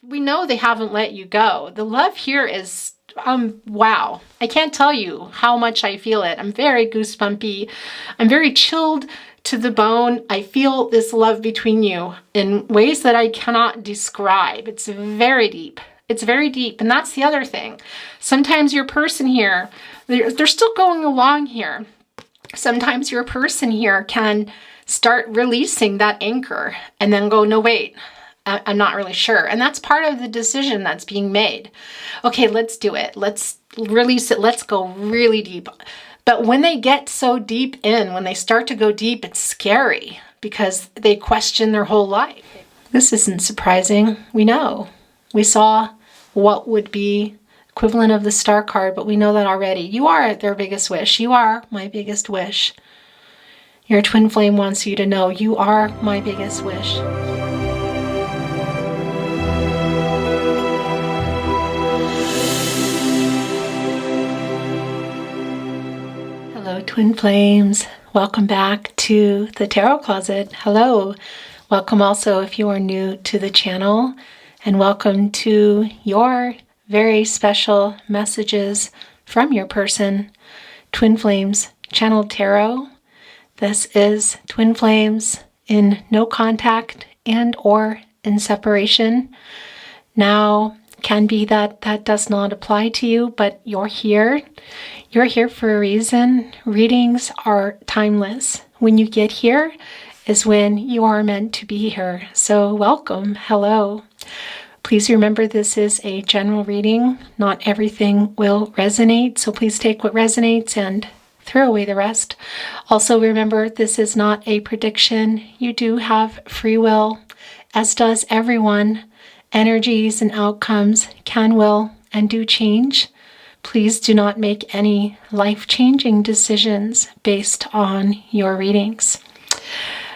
we know they haven't let you go. The love here is, wow. I can't tell you how much I feel it. I'm very goosebumpy. I'm very chilled to the bone. I feel this love between you in ways that I cannot describe. It's very deep. It's very deep. And that's the other thing. Sometimes your person here, they're still going along here. Sometimes your person here can start releasing that anchor and then go, no, wait, I'm not really sure. And that's part of the decision that's being made. Okay, let's do it. Let's release it. Let's go really deep. But when they get so deep in, when they start to go deep, it's scary because they question their whole life. This isn't surprising. We know. We saw what would be equivalent of the star card, but we know that already. You are their biggest wish. You are my biggest wish. Your twin flame wants you to know you are my biggest wish. Hello, twin flames. Welcome back to the Tarot Closet. Hello. Welcome also if you are new to the channel, and welcome to your very special messages from your person, Twin Flames Channeled Tarot. This is Twin Flames in no contact and or in separation. Now, can be that that does not apply to you, but you're here. You're here for a reason. Readings are timeless. When you get here is when you are meant to be here. So welcome. Hello. Please remember this is a general reading. Not everything will resonate, so please take what resonates and throw away the rest. Also remember, this is not a prediction. You do have free will, as does everyone. Energies and outcomes can, will, and do change. Please do not make any life-changing decisions based on your readings.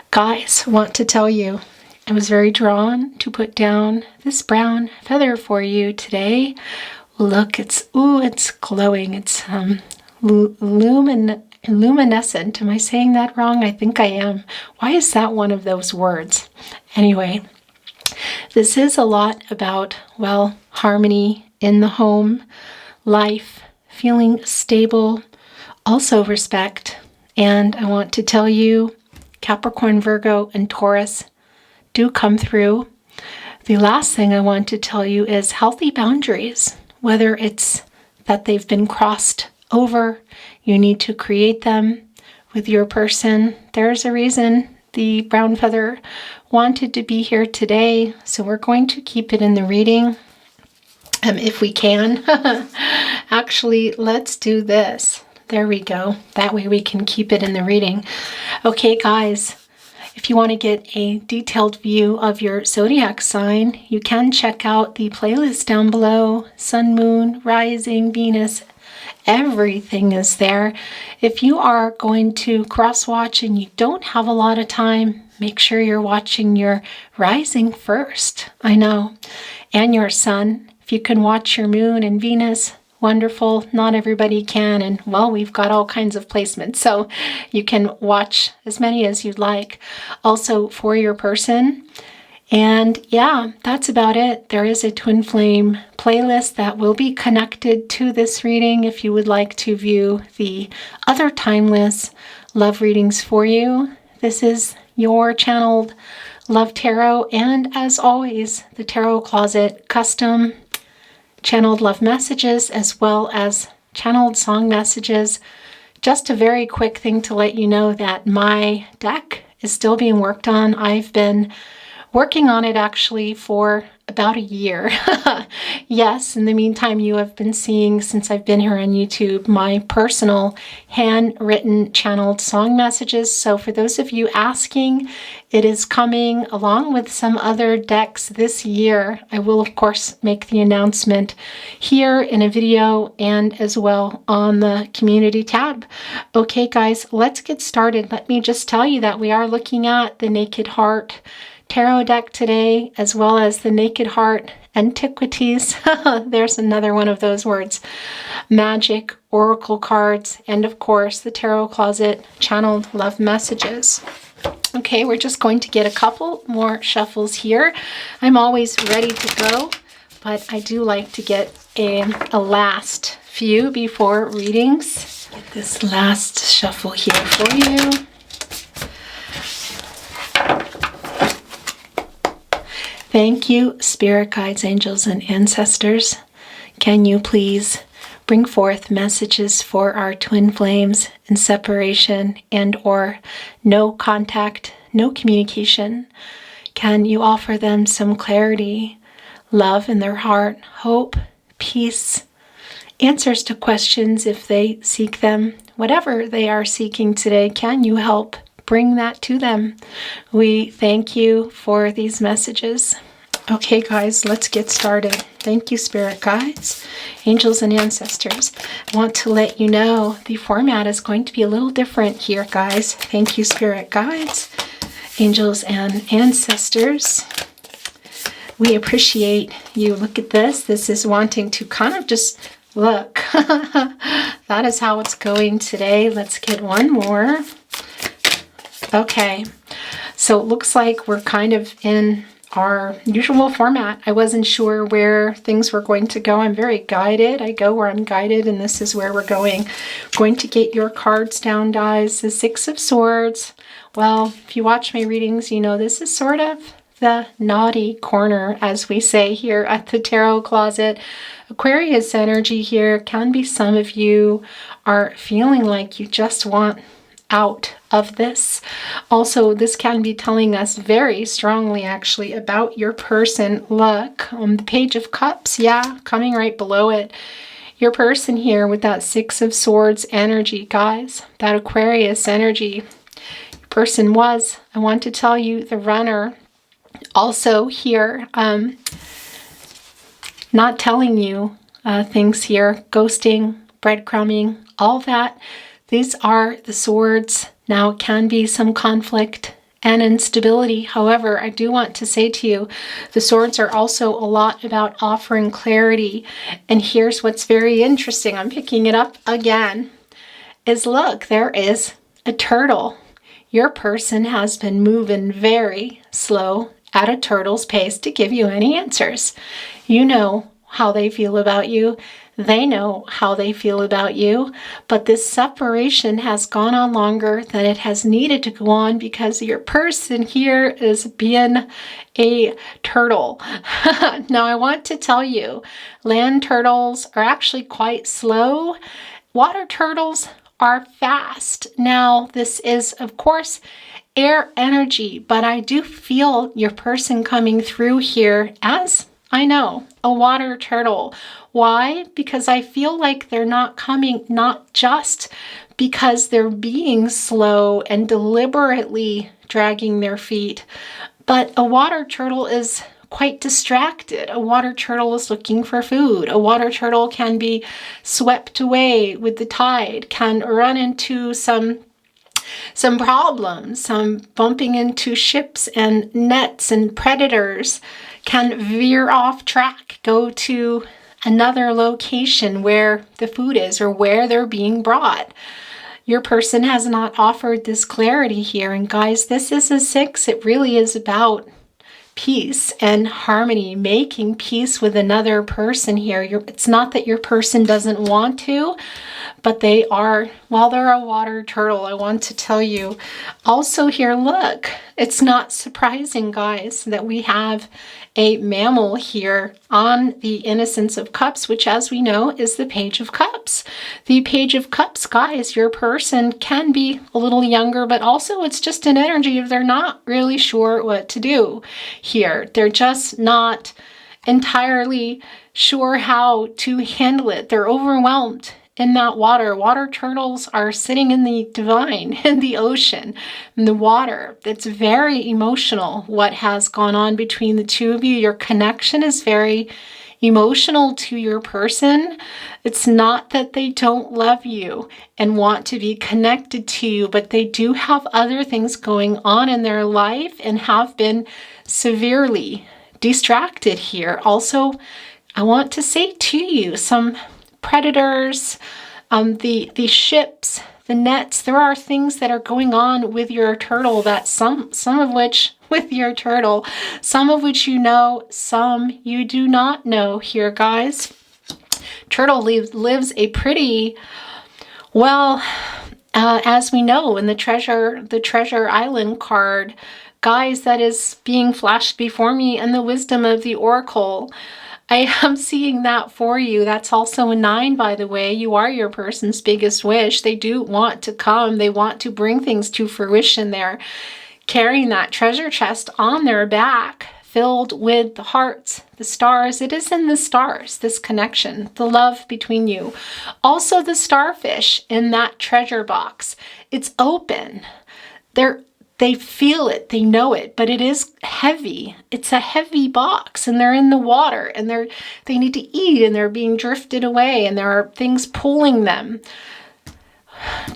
Guys, want to tell you, I was very drawn to put down this brown feather for you today. Look, it's glowing. It's luminescent. Am I saying that wrong? I think I am. Why is that one of those words? Anyway, this is a lot about, well, harmony in the home, life, feeling stable, also respect. And I want to tell you, Capricorn, Virgo, and Taurus do come through. The last thing I want to tell you is healthy boundaries, whether it's that they've been crossed over, you need to create them with your person. There's a reason the brown feather wanted to be here today, so we're going to keep it in the reading if we can. Actually, let's do this. There we go. That way we can keep it in the reading. Okay, guys. If you want to get a detailed view of your zodiac sign, you can check out the playlist down below. Sun, Moon, Rising, Venus, everything is there. If you are going to cross-watch and you don't have a lot of time, make sure you're watching your rising first. I know. And your sun. If you can watch your moon and Venus, wonderful. Not everybody can, and well, we've got all kinds of placements, so you can watch as many as you'd like. Also for your person. And yeah, that's about it. There is a twin flame playlist that will be connected to this reading if you would like to view the other timeless love readings for you. This is your channeled love tarot, and as always, the Tarot Closet custom channeled love messages as well as channeled song messages. Just a very quick thing to let you know that my deck is still being worked on. I've been working on it actually for about a year. Yes, in the meantime, you have been seeing, since I've been here on YouTube, my personal handwritten channeled song messages. So for those of you asking, it is coming along with some other decks this year. I will, of course, make the announcement here in a video and as well on the community tab. Okay, guys, let's get started. Let me just tell you that we are looking at the Naked Heart Tarot deck today, as well as the Naked Heart Antiquities. There's another one of those words. Magic, Oracle cards, and of course the Tarot Closet channeled love messages. Okay, we're just going to get a couple more shuffles here. I'm always ready to go, but I do like to get a last few before readings. Get this last shuffle here for you. Thank you, spirit guides, angels, and ancestors. Can you please bring forth messages for our twin flames in separation and or no contact, no communication? Can you offer them some clarity, love in their heart, hope, peace, answers to questions if they seek them? Whatever they are seeking today, can you help bring that to them? We thank you for these messages. Okay, guys, let's get started. Thank you, spirit guides, angels, and ancestors. I want to let you know the format is going to be a little different here, guys. Thank you, spirit guides, angels, and ancestors. We appreciate you. Look at this. This is wanting to kind of just look. That is how it's going today. Let's get one more. Okay, so it looks like we're kind of in our usual format. I wasn't sure where things were going to go. I'm very guided. I go where I'm guided, and this is where we're going. Going to get your cards down, guys. The Six of Swords. Well, if you watch my readings, you know this is sort of the naughty corner, as we say here at the Tarot Closet. Aquarius energy here. Can be some of you are feeling like you just want out of this. Also, this can be telling us very strongly actually about your person. Look, on the Page of Cups, yeah, coming right below it. Your person here with that Six of Swords energy, guys, that Aquarius energy. Your person was, I want to tell you, the runner. Also here, not telling you things here, ghosting, breadcrumbing, all that. These are the swords. Now, it can be some conflict and instability. However, I do want to say to you, the swords are also a lot about offering clarity. And here's what's very interesting. I'm picking it up again. Is look, there is a turtle. Your person has been moving very slow at a turtle's pace to give you any answers. You know how they feel about you. They know how they feel about you, but this separation has gone on longer than it has needed to go on because your person here is being a turtle. Now, I want to tell you, land turtles are actually quite slow. Water turtles are fast. Now, this is, of course, air energy, but I do feel your person coming through here as, I know, a water turtle. Why? Because I feel like they're not coming, not just because they're being slow and deliberately dragging their feet, but a water turtle is quite distracted. A water turtle is looking for food. A water turtle can be swept away with the tide, can run into some problems, some bumping into ships and nets and predators, can veer off track, go to another location where the food is or where they're being brought. Your person has not offered this clarity here. And guys, this is a 6. It really is about peace and harmony, making peace with another person here. It's not that your person doesn't want to, but they are, well, they're a water turtle, I want to tell you. Also here, look, it's not surprising, guys, that we have a mammal here on the Innocence of Cups, which, as we know, is the Page of Cups. The Page of Cups, guys, your person can be a little younger, but also it's just an energy of they're not really sure what to do here. They're just not entirely sure how to handle it. They're overwhelmed in that water. Water turtles are sitting in the divine, in the ocean, in the water. It's very emotional what has gone on between the two of you. Your connection is very emotional to your person. It's not that they don't love you and want to be connected to you, but they do have other things going on in their life and have been severely distracted here. Also, I want to say to you, some predators, the ships, the nets. There are things that are going on with your turtle, that some of which with your turtle, some of which you know, some you do not know here, guys. Turtle lives a pretty, well, as we know in the treasure island card, guys, that is being flashed before me, and the wisdom of the oracle. I am seeing that for you. That's also a 9, by the way. You are your person's biggest wish. They do want to come. They want to bring things to fruition. They're carrying that treasure chest on their back, filled with the hearts, the stars. It is in the stars, this connection, the love between you. Also the starfish in that treasure box. It's open. They feel it, they know it, but it is heavy. It's a heavy box, and they're in the water, and they need to eat, and they're being drifted away, and there are things pulling them.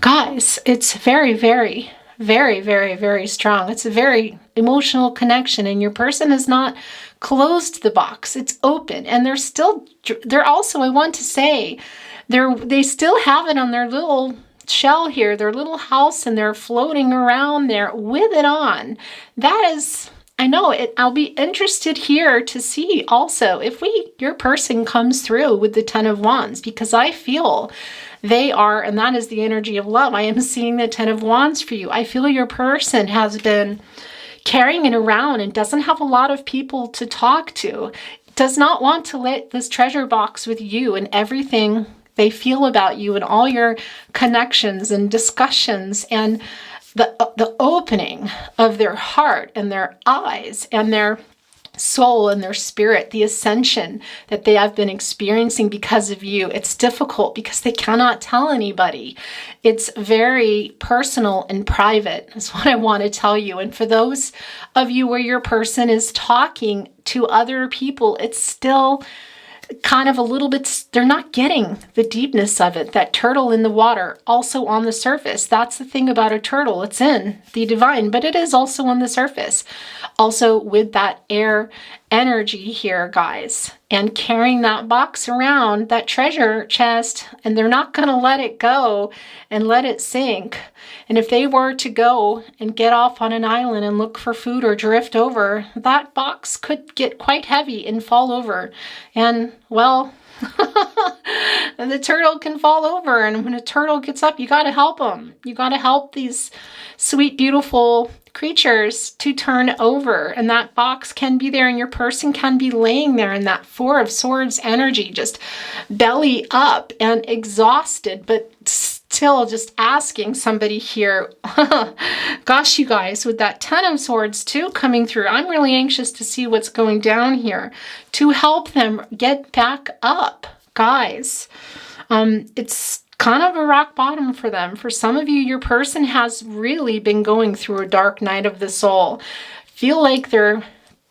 Guys, it's very, very, very, very, very strong. It's a very emotional connection, and your person has not closed the box. It's open, and they're also, I want to say, they still have it on their little shell here, their little house, and they're floating around there with it on. That is, I know it. I'll be interested here to see also if your person comes through with the 10 of Wands, because I feel they are, and that is the energy of love. I am seeing the 10 of Wands for you. I feel your person has been carrying it around and doesn't have a lot of people to talk to, does not want to let this treasure box with you and everything they feel about you and all your connections and discussions, and the opening of their heart and their eyes and their soul and their spirit, the ascension that they have been experiencing because of you. It's difficult because they cannot tell anybody. It's very personal and private, is what I want to tell you. And for those of you where your person is talking to other people, it's still kind of a little bit, they're not getting the deepness of it. That turtle in the water, also on the surface. That's the thing about a turtle. It's in the divine, but it is also on the surface. Also with that air energy here, guys, and carrying that box around, that treasure chest, and they're not going to let it go and let it sink. And if they were to go and get off on an island and look for food or drift over, that box could get quite heavy and fall over. And, well, the turtle can fall over. And when a turtle gets up, you got to help them. You got to help these sweet, beautiful creatures to turn over, and that box can be there, and your person can be laying there in that 4 of Swords energy, just belly up and exhausted, but still just asking somebody here. Gosh, you guys, with that 10 of Swords too coming through, I'm really anxious to see what's going down here to help them get back up, guys. It's kind of a rock bottom for them. For some of you, your person has really been going through a dark night of the soul. Feel like they're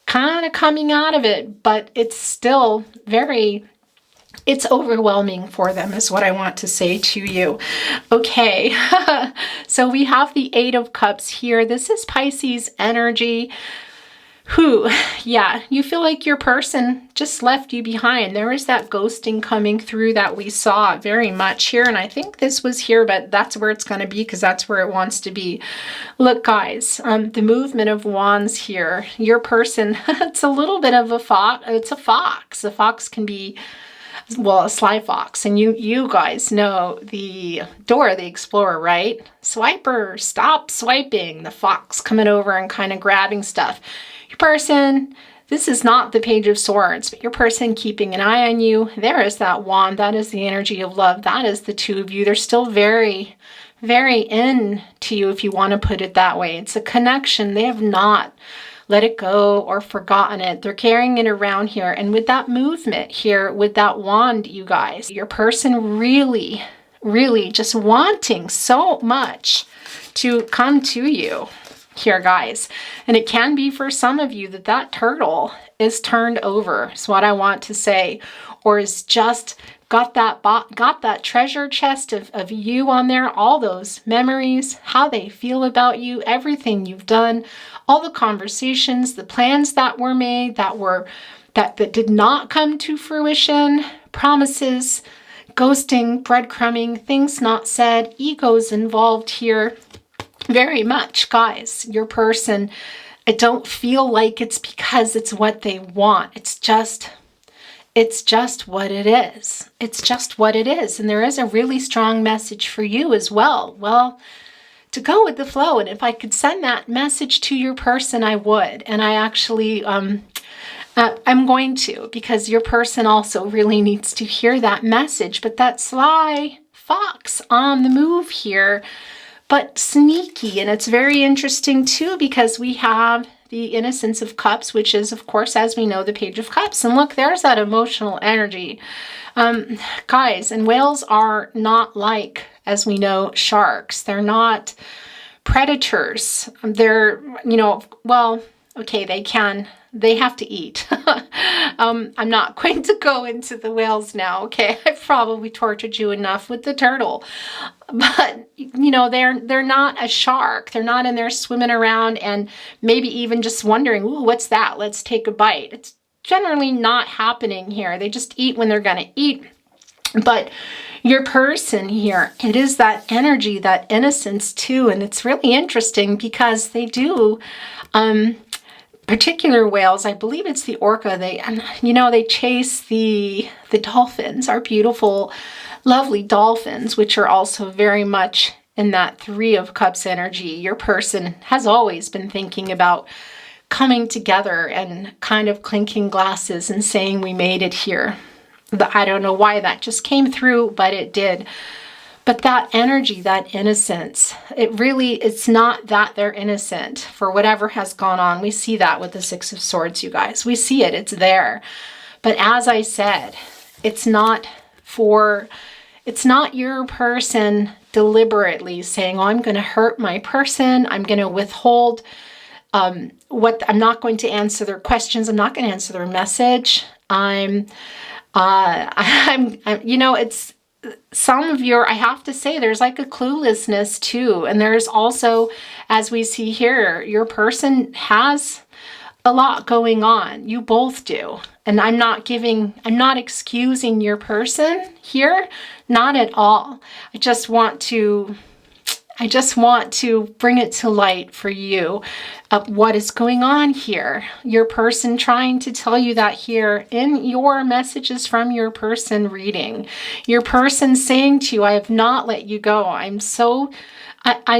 kind of coming out of it, but it's still it's overwhelming for them, is what I want to say to you. Okay, so we have the 8 of Cups here. This is Pisces energy. Yeah, you feel like your person just left you behind. There is that ghosting coming through that we saw very much here. And I think this was here, but that's where it's going to be because that's where it wants to be. Look, guys, the movement of wands here, your person, it's a little bit of a fox. It's a fox. A fox can be, well, a sly fox. And you guys know the Dora the Explorer, right? Swiper, stop swiping. The fox coming over and kind of grabbing stuff. Your person, this is not the Page of Swords, but your person keeping an eye on you. There is that wand. That is the energy of love. That is the two of you. They're still very, very into you, if you want to put it that way. It's a connection. They have not let it go or forgotten it. They're carrying it around here. And with that movement here, with that wand, you guys, your person really, really just wanting so much to come to you here, guys. And it can be for some of you that turtle is turned over, is what I want to say, or is just got that treasure chest of you on there, all those memories, how they feel about you, everything you've done, all the conversations, the plans that were made that did not come to fruition, promises, ghosting, breadcrumbing, things not said, egos involved here. Very much, guys. Your person, I don't feel like it's because it's what they want. It's just what it is. It's just what it is. And there is a really strong message for you as well. Well, to go with the flow. And if I could send that message to your person, I would. And I actually, I'm going to, because your person also really needs to hear that message. But that sly fox on the move here, but sneaky. And it's very interesting too, because we have the Innocence of Cups, which is, of course, as we know, the Page of Cups. And look, there's that emotional energy. Guys, and whales are not like, as we know, sharks. They're not predators. They're, well, okay, they have to eat. I'm not going to go into the whales now, okay? I've probably tortured you enough with the turtle. But, they're not a shark. They're not in there swimming around and maybe even just wondering, ooh, what's that? Let's take a bite. It's generally not happening here. They just eat when they're going to eat. But your person here, it is that energy, that innocence too. And it's really interesting because they do, particular whales, I believe it's the orca, they chase the dolphins, our beautiful, lovely dolphins, which are also very much in that Three of Cups energy. Your person has always been thinking about coming together and kind of clinking glasses and saying, we made it here. I don't know why that just came through, but it did. But that energy, that innocence, it's not that they're innocent for whatever has gone on. We see that with the Six of Swords, you guys. We see it, it's there. But as I said, it's not your person deliberately saying, oh, I'm going to hurt my person. I'm going to withhold I'm not going to answer their questions. I'm not going to answer their message. It's some of I have to say, there's like a cluelessness too. And there's also, as we see here, your person has a lot going on. You both do. And I'm not excusing your person here. Not at all. I just want to bring it to light for you of what is going on here. Your person trying to tell you that here in your messages from your person reading. Your person saying to you, I have not let you go. I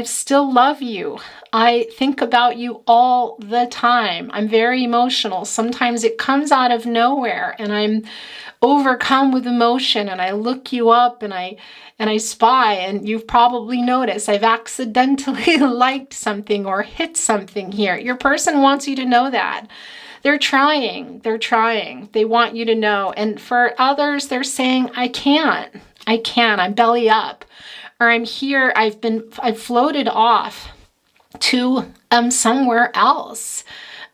still love you. I think about you all the time. I'm very emotional. Sometimes it comes out of nowhere and I'm overcome with emotion and I look you up and I spy, and you've probably noticed I've accidentally liked something or hit something here. Your person wants you to know that. They're trying. They want you to know. And for others, they're saying, I can't, I'm belly up. Or I'm here, I've floated off to somewhere else.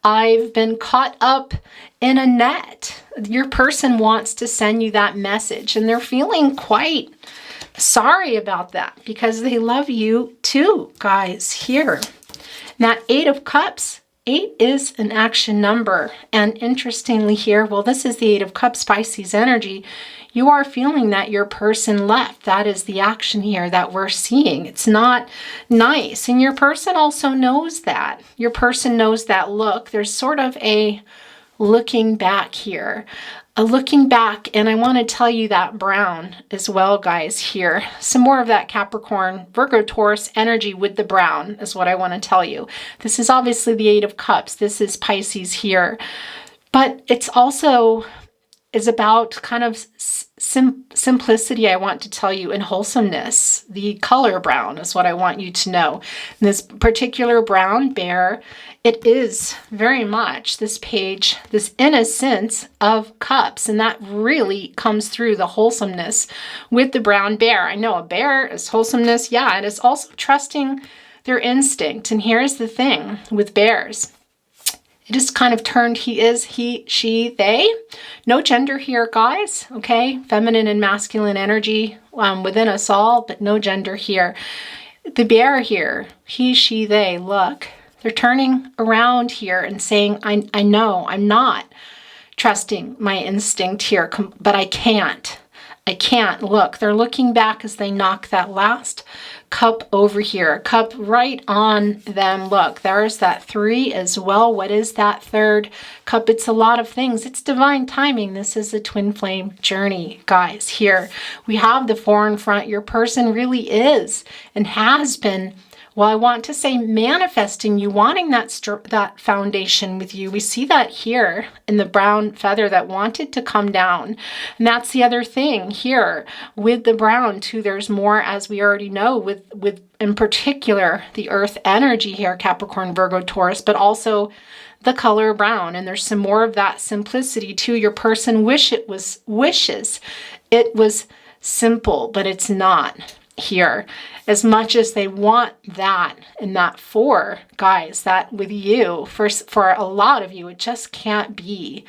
I've been caught up in a net. Your person wants to send you that message, and they're feeling quite sorry about that because they love you too, guys, here. That Eight of Cups, 8 is an action number. And interestingly here, well, this is the Eight of Cups, Pisces energy. You are feeling that your person left. That is the action here that we're seeing. It's not nice. And your person also knows that. Your person knows that look. There's sort of a looking back here. Looking back, and I want to tell you that brown as well, guys, here. Some more of that Capricorn, Virgo, Taurus energy with the brown is what I want to tell you. This is obviously the Eight of Cups. This is Pisces here. But it's also is about kind of simplicity, I want to tell you, and wholesomeness. The color brown is what I want you to know. And this particular brown bear, it is very much this page, this innocence of cups. And that really comes through the wholesomeness with the brown bear. I know a bear is wholesomeness, yeah, and it's also trusting their instinct. And here's the thing with bears. It is kind of turned he, she, they. No gender here, guys, okay? Feminine and masculine energy within us all, but no gender here. The bear here, he, she, they, look. They're turning around here and saying, I know I'm not trusting my instinct here, but I can't. I can't. Look, they're looking back as they knock that last cup over here, a cup right on them. Look, there's that 3 as well. What is that third cup? It's a lot of things. It's divine timing. This is a twin flame journey, guys. Here we have the 4 in front. Your person really is and has been, well, I want to say manifesting you, wanting that foundation with you. We see that here in the brown feather that wanted to come down. And that's the other thing here with the brown too. There's more, as we already know, with in particular the earth energy here, Capricorn, Virgo, Taurus, but also the color brown. And there's some more of that simplicity too. Your person wishes it was simple, but it's not here. As much as they want that and that 4, guys, that with you, for a lot of you, it just can't be.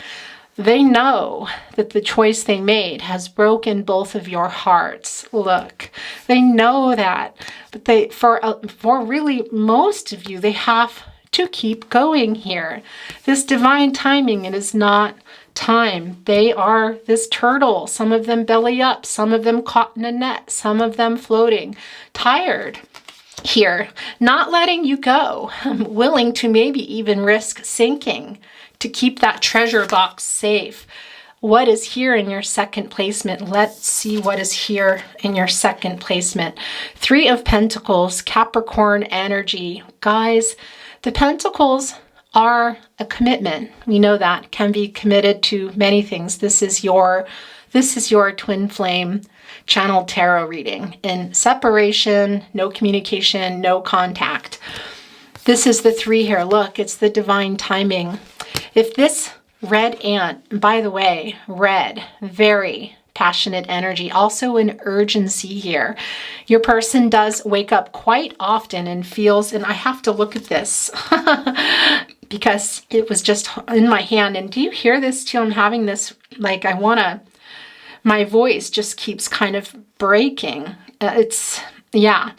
They know that the choice they made has broken both of your hearts. Look, they know that, but for really most of you, they have to keep going here. This divine timing, it is not time. They are this turtle, some of them belly up, some of them caught in a net, some of them floating, tired here, not letting you go, willing to maybe even risk sinking to keep that treasure box safe. What is here in your second placement? Let's see what is here in your second placement. 3 of Pentacles, Capricorn energy. Guys, the Pentacles are a commitment. We know that can be committed to many things. This is your twin flame channel tarot reading. In separation, no communication, no contact. This is the 3 here. Look, it's the divine timing. If this red ant, by the way, red, very passionate energy, also an urgency here. Your person does wake up quite often and feels, and I have to look at this because it was just in my hand. And do you hear this too? I'm having this, like, my voice just keeps kind of breaking. Yeah.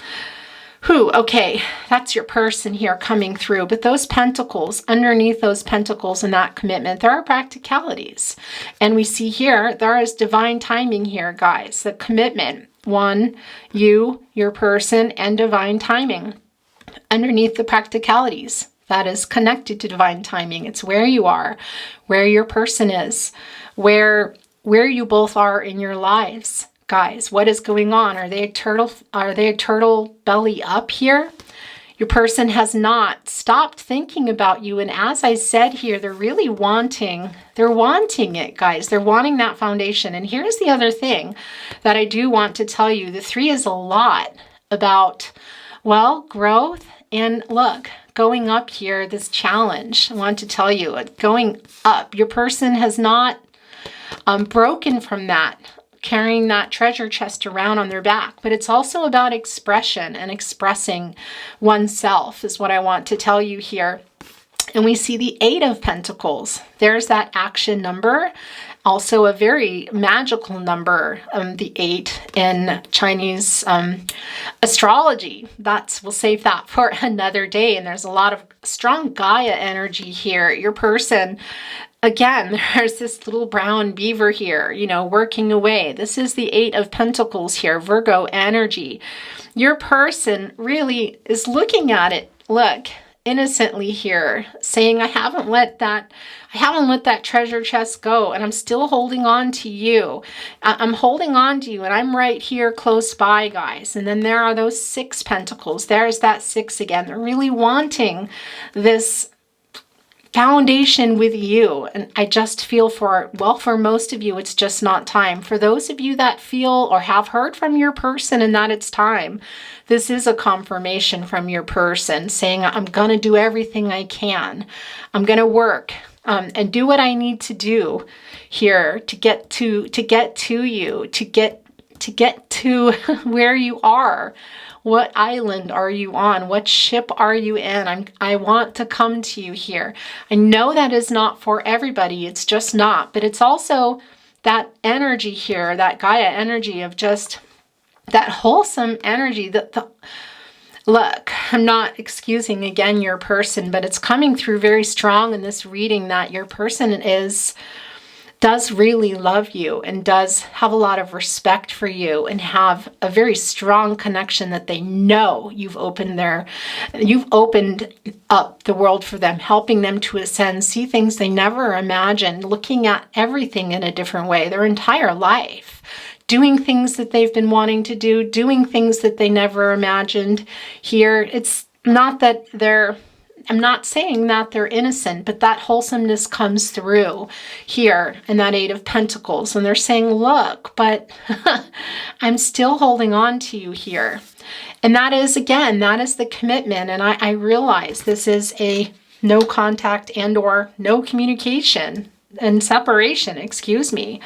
Okay, that's your person here coming through. But those pentacles, underneath those pentacles and that commitment, there are practicalities. And we see here, there is divine timing here, guys. The commitment, 1, you, your person, and divine timing. Underneath the practicalities, that is connected to divine timing. It's where you are, where your person is, where you both are in your lives. Guys, what is going on? Are they a turtle belly up here? Your person has not stopped thinking about you. And as I said here, they're really wanting it, guys. They're wanting that foundation. And here's the other thing that I do want to tell you. The 3 is a lot about, well, growth. And look, going up here, this challenge, I want to tell you, going up, your person has not broken from that, carrying that treasure chest around on their back. But it's also about expression and expressing oneself is what I want to tell you here. And we see the 8 of Pentacles. There's that action number. Also a very magical number, the 8 in Chinese astrology. We'll save that for another day. And there's a lot of strong Gaia energy here. Your person, again, there's this little brown beaver here, working away. This is the 8 of Pentacles here, Virgo energy. Your person really is looking at it, look, innocently here, saying, I haven't let that treasure chest go, and I'm still holding on to you. I'm holding on to you, and I'm right here close by, guys. And then there are those 6 pentacles. There's that 6 again. They're really wanting this foundation with you. And I just feel for most of you, it's just not time. For those of you that feel or have heard from your person and that it's time, this is a confirmation from your person saying, I'm going to do everything I can. I'm going to work and do what I need to do here to get to you, to get to where you are. What island are you on? What ship are you in? I want to come to you here. I know that is not for everybody. It's just not. But it's also that energy here, that Gaia energy of just that wholesome energy. Look, I'm not excusing again your person, but it's coming through very strong in this reading that your person does really love you and does have a lot of respect for you and have a very strong connection that they know you've opened up the world for them, helping them to ascend, see things they never imagined, looking at everything in a different way, their entire life, doing things that they've been wanting to do, doing things that they never imagined. Here, it's not that I'm not saying that they're innocent, but that wholesomeness comes through here in that Eight of Pentacles. And they're saying, look, but I'm still holding on to you here. And that is, again, that is the commitment. And I realize this is a no contact and or no communication and separation, excuse me,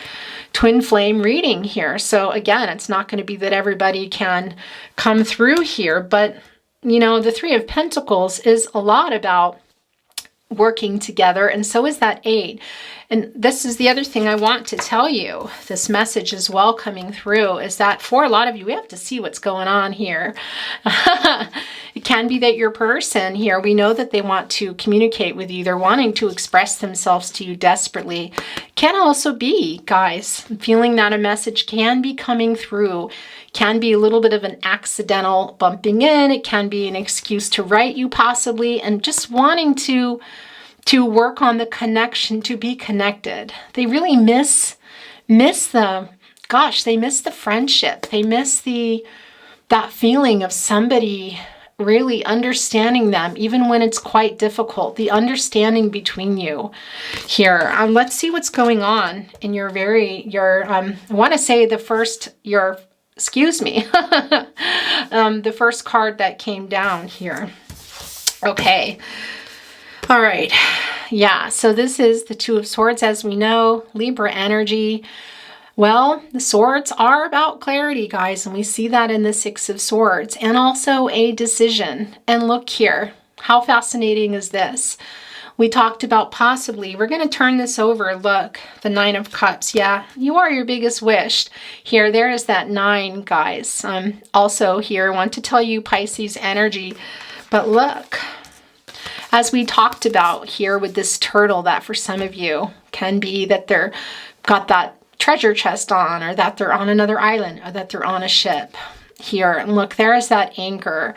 twin flame reading here. So again, it's not going to be that everybody can come through here, but you know, the Three of Pentacles is a lot about working together, and so is that Eight. And this is the other thing I want to tell you, this message as well coming through, is that for a lot of you, we have to see what's going on here. It can be that your person here, we know that they want to communicate with you. They're wanting to express themselves to you desperately. Can also be, guys, feeling that a message can be coming through, can be a little bit of an accidental bumping in. It can be an excuse to write you possibly, and just wanting to work on the connection, to be connected. They really miss the friendship. They miss that feeling of somebody really understanding them, even when it's quite difficult, the understanding between you here. Let's see what's going on in I want to say the first card that came down here. Okay. All right. Yeah. So this is the Two of Swords, as we know, Libra energy. Well, the swords are about clarity, guys, and we see that in the Six of Swords, and also a decision. And look here, how fascinating is this? We talked about possibly, we're going to turn this over. Look, the Nine of Cups. Yeah, you are your biggest wish. Here, there is that 9, guys. Also here, I want to tell you Pisces energy, but look, as we talked about here with this turtle, that for some of you can be that they're got that treasure chest on, or that they're on another island, or that they're on a ship here. And look, there is that anchor.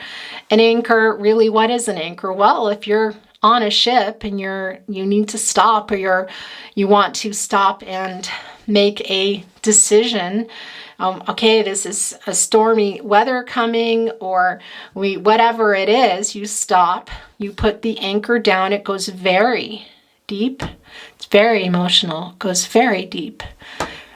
An anchor, really, what is an anchor? Well, if you're on a ship and you need to stop, or you want to stop and make a decision, okay, this is a stormy weather coming, or whatever it is, you stop, you put the anchor down. It goes very deep. It's very emotional, goes very deep,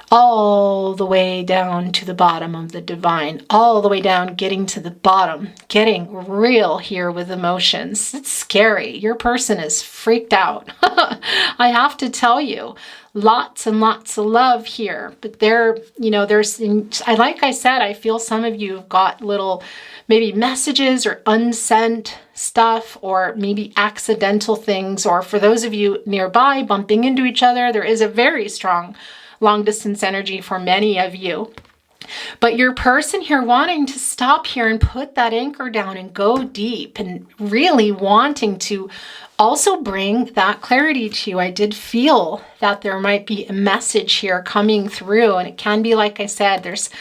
all the way down to the bottom of the divine, all the way down, getting to the bottom, getting real here with emotions. It's scary. Your person is freaked out. I have to tell you, lots and lots of love here, but like I said, I feel some of you have got little maybe messages or unsent stuff, or maybe accidental things, or for those of you nearby bumping into each other, there is a very strong long distance energy for many of you. But your person here wanting to stop here and put that anchor down and go deep, and really wanting to also bring that clarity to you. I did feel that there might be a message here coming through, and it can be, like I said, there's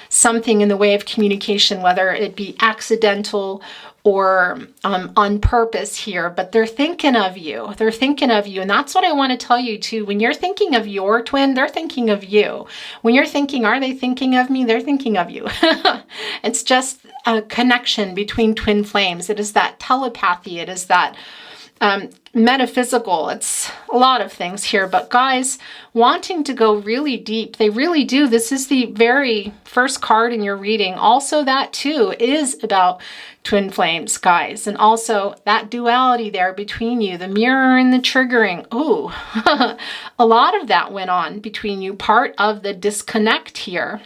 something in the way of communication, whether it be accidental or on purpose here, but they're thinking of you. They're thinking of you. And that's what I want to tell you too. When you're thinking of your twin, they're thinking of you. When you're thinking, are they thinking of me? They're thinking of you. It's just a connection between twin flames. It is that telepathy. It is that metaphysical. It's a lot of things here, but guys, wanting to go really deep, they really do. This is the very first card in your reading. Also, that too is about twin flames, guys, and also that duality there between you, the mirror and the triggering. Ooh, a lot of that went on between you. Part of the disconnect here.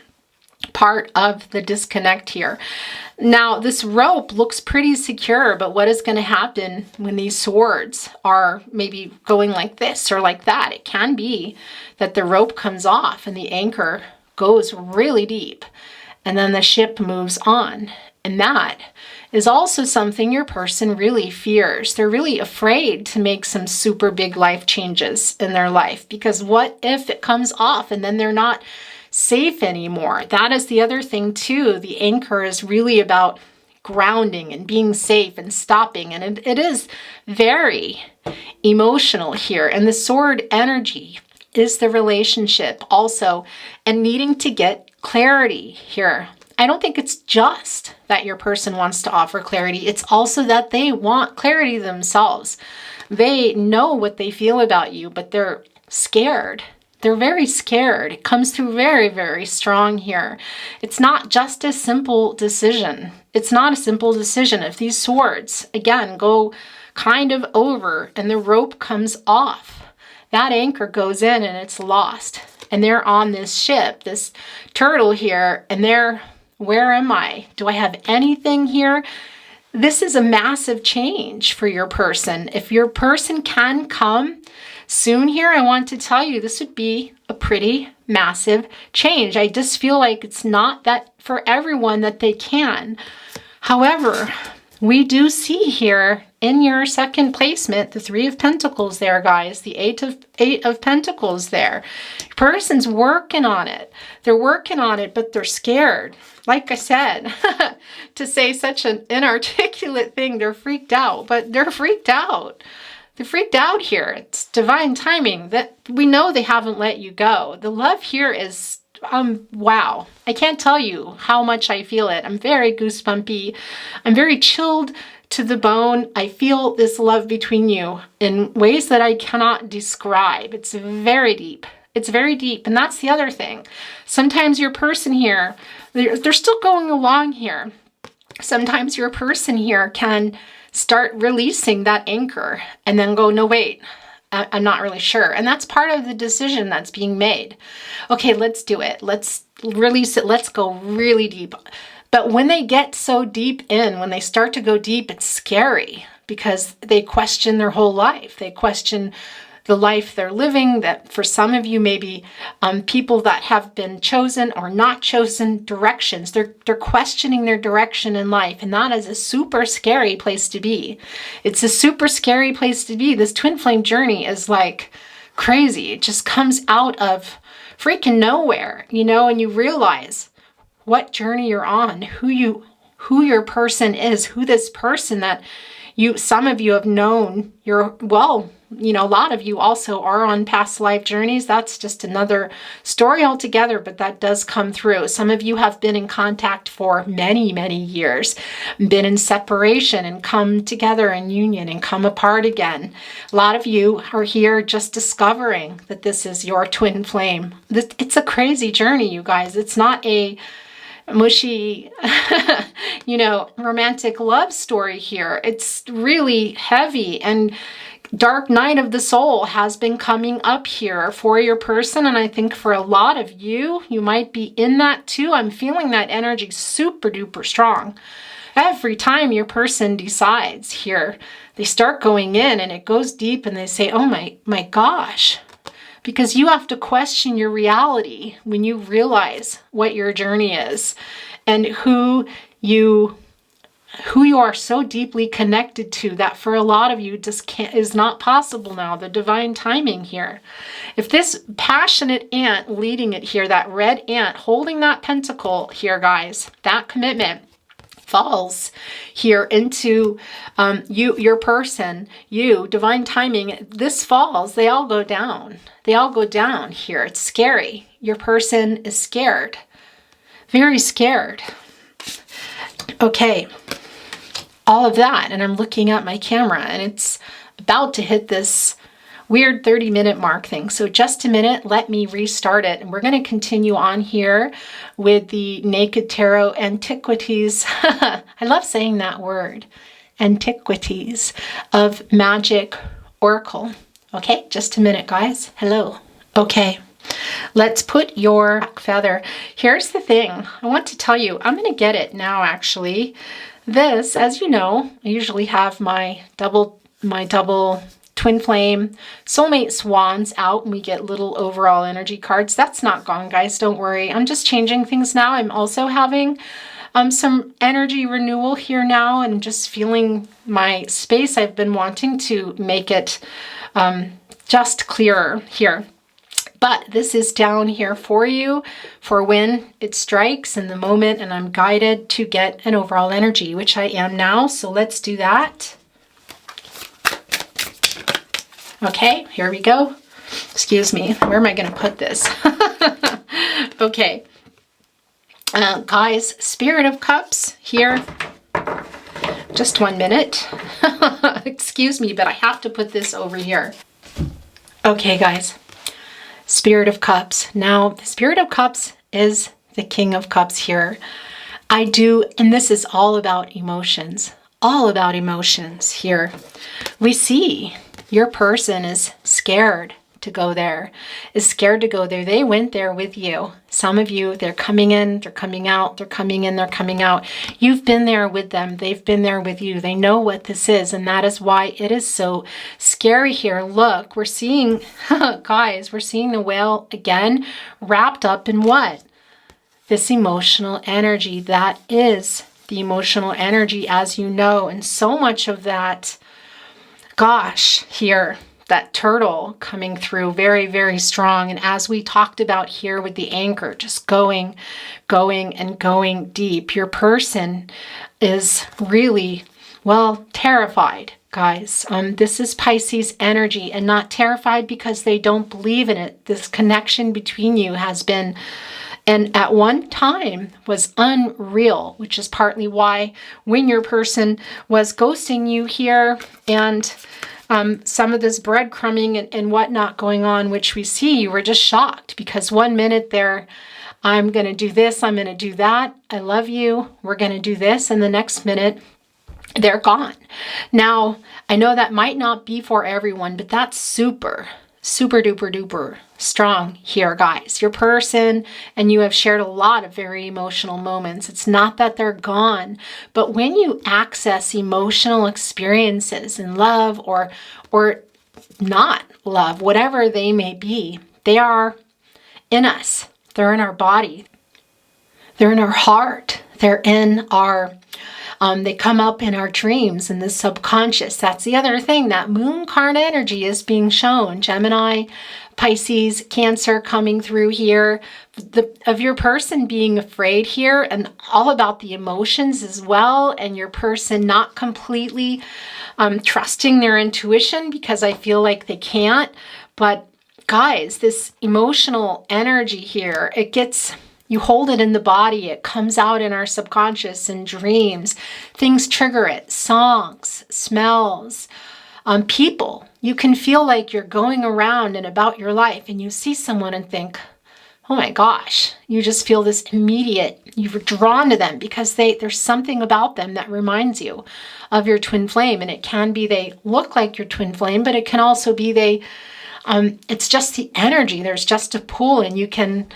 Now, this rope looks pretty secure, but what is going to happen when these swords are maybe going like this or like that? It can be that the rope comes off and the anchor goes really deep, and then the ship moves on. And that is also something your person really fears. They're really afraid to make some super big life changes in their life, because what if it comes off and then they're not safe anymore? That is the other thing too. The anchor is really about grounding and being safe and stopping. And it is very emotional here. And the sword energy is the relationship also, and needing to get clarity here. I don't think it's just that your person wants to offer clarity. It's also that they want clarity themselves. They know what they feel about you, but they're scared. They're very scared. It comes through very, very strong here. It's not just a simple decision. It's not a simple decision. If these swords, again, go kind of over and the rope comes off, that anchor goes in and it's lost. And they're on this ship, this turtle here, and they're, where am I? Do I have anything here? This is a massive change for your person. If your person can come soon here, I want to tell you this would be a pretty massive change. I just feel like it's not that for everyone that they can. However, we do see here in your second placement, the 3 of Pentacles there, guys, the 8 of Pentacles there. Your person's working on it. They're working on it, but they're scared. Like I said, to say such an inarticulate thing, they're freaked out, but they're freaked out. They're freaked out here. It's divine timing that we know they haven't let you go. The love here is, wow. I can't tell you how much I feel it. I'm very goosebumpy. I'm very chilled to the bone. I feel this love between you in ways that I cannot describe. It's very deep. It's very deep. And that's the other thing. Sometimes your person here, they're still going along here. Sometimes your person here can start releasing that anchor and then go, no, wait, I'm not really sure. And that's part of the decision that's being made. Okay, let's do it. Let's release it. Let's go really deep. But when they get so deep in, when they start to go deep, it's scary because they question their whole life. They question the life they're living, that for some of you, maybe people that have been chosen or not chosen directions, they're questioning their direction in life. And that is a super scary place to be. It's a super scary place to be. This twin flame journey is like crazy. It just comes out of freaking nowhere, you know, and you realize what journey you're on, who your person is, who this person that some of you have known, a lot of you also are on past life journeys. That's just another story altogether, but that does come through. Some of you have been in contact for many, many years, been in separation and come together in union and come apart again. A lot of you are here just discovering that this is your twin flame. It's a crazy journey, you guys. It's not a mushy, romantic love story here. It's really heavy, and dark night of the soul has been coming up here for your person. And I think for a lot of you, you might be in that too. I'm feeling that energy super duper strong. Every time your person decides here, they start going in and it goes deep and they say, oh my gosh. Because you have to question your reality when you realize what your journey is and who you are so deeply connected to that for a lot of you just is not possible now. The divine timing here. If this passionate ant leading it here, that red ant holding that pentacle here, guys, that commitment falls here into your person, divine timing, this falls, they all go down. They all go down here. It's scary. Your person is scared. Very scared. Okay. All of that. And I'm looking at my camera and it's about to hit this weird 30-minute mark thing. So just a minute, let me restart it. And we're going to continue on here with the Naked Tarot Antiquities. I love saying that word. Antiquities of Magic Oracle. Okay, just a minute, guys. Hello. Okay, let's put your back feather. Here's the thing. I want to tell you, I'm going to get it now, actually. This, as you know, I usually have my double twin flame soulmate swans out and we get little overall energy cards. That's not gone, guys. Don't worry. I'm just changing things now. I'm also having some energy renewal here now, and just feeling my space. I've been wanting to make it just clearer here. But this is down here for you for when it strikes in the moment, and I'm guided to get an overall energy, which I am now. So let's do that. Okay, here we go. Excuse me, where am I going to put this? Okay. Guys, Spirit of Cups here. Just 1 minute. Excuse me, but I have to put this over here. Okay, guys. Spirit of Cups. Now, the Spirit of Cups is the King of Cups here. And this is all about emotions. All about emotions here. We see your person is scared to go there, is scared to go there. They went there with you. Some of you, they're coming in, they're coming out, they're coming in, they're coming out. You've been there with them. They've been there with you. They know what this is, and that is why it is so scary here. Look, we're seeing, guys, we're seeing the whale again wrapped up in what? This emotional energy. That is the emotional energy, as you know, and so much of that, gosh, here, that turtle coming through very, very strong. And as we talked about here with the anchor, just going and going deep. Your person is really, well, terrified, guys. This is Pisces energy, and not terrified because they don't believe in it. This connection between you has been, and at one time was unreal, which is partly why when your person was ghosting you here, and some of this breadcrumbing and whatnot going on, which we see, you were just shocked because 1 minute they're, I'm going to do this, I'm going to do that, I love you, we're going to do this, and the next minute they're gone. Now, I know that might not be for everyone, but that's super duper duper strong here, guys. Your person and you have shared a lot of very emotional moments. It's not that they're gone, but when you access emotional experiences in love or not love, whatever they may be, they are in us. They're in our body. They're in our heart. They're in our they come up in our dreams, in the subconscious. That's the other thing. That moon card energy is being shown. Gemini, Pisces, Cancer coming through here. Of your person being afraid here, and all about the emotions as well. And your person not completely trusting their intuition because I feel like they can't. But guys, this emotional energy here, it gets... You hold it in the body, it comes out in our subconscious and dreams. Things trigger it, songs, smells, people. You can feel like you're going around and about your life and you see someone and think, oh my gosh, you just feel this immediate, you're drawn to them because there's something about them that reminds you of your twin flame. And it can be they look like your twin flame, but it can also be it's just the energy. There's just a pull, and you can